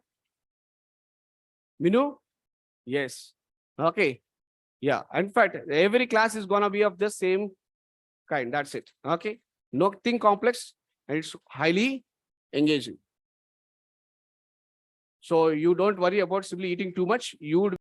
Speaker 1: Minu? Yes. Okay. Yeah. In fact, every class is going to be of the same kind. That's it. Okay. Nothing complex and it's highly engaging. So you don't worry about simply eating too much. You would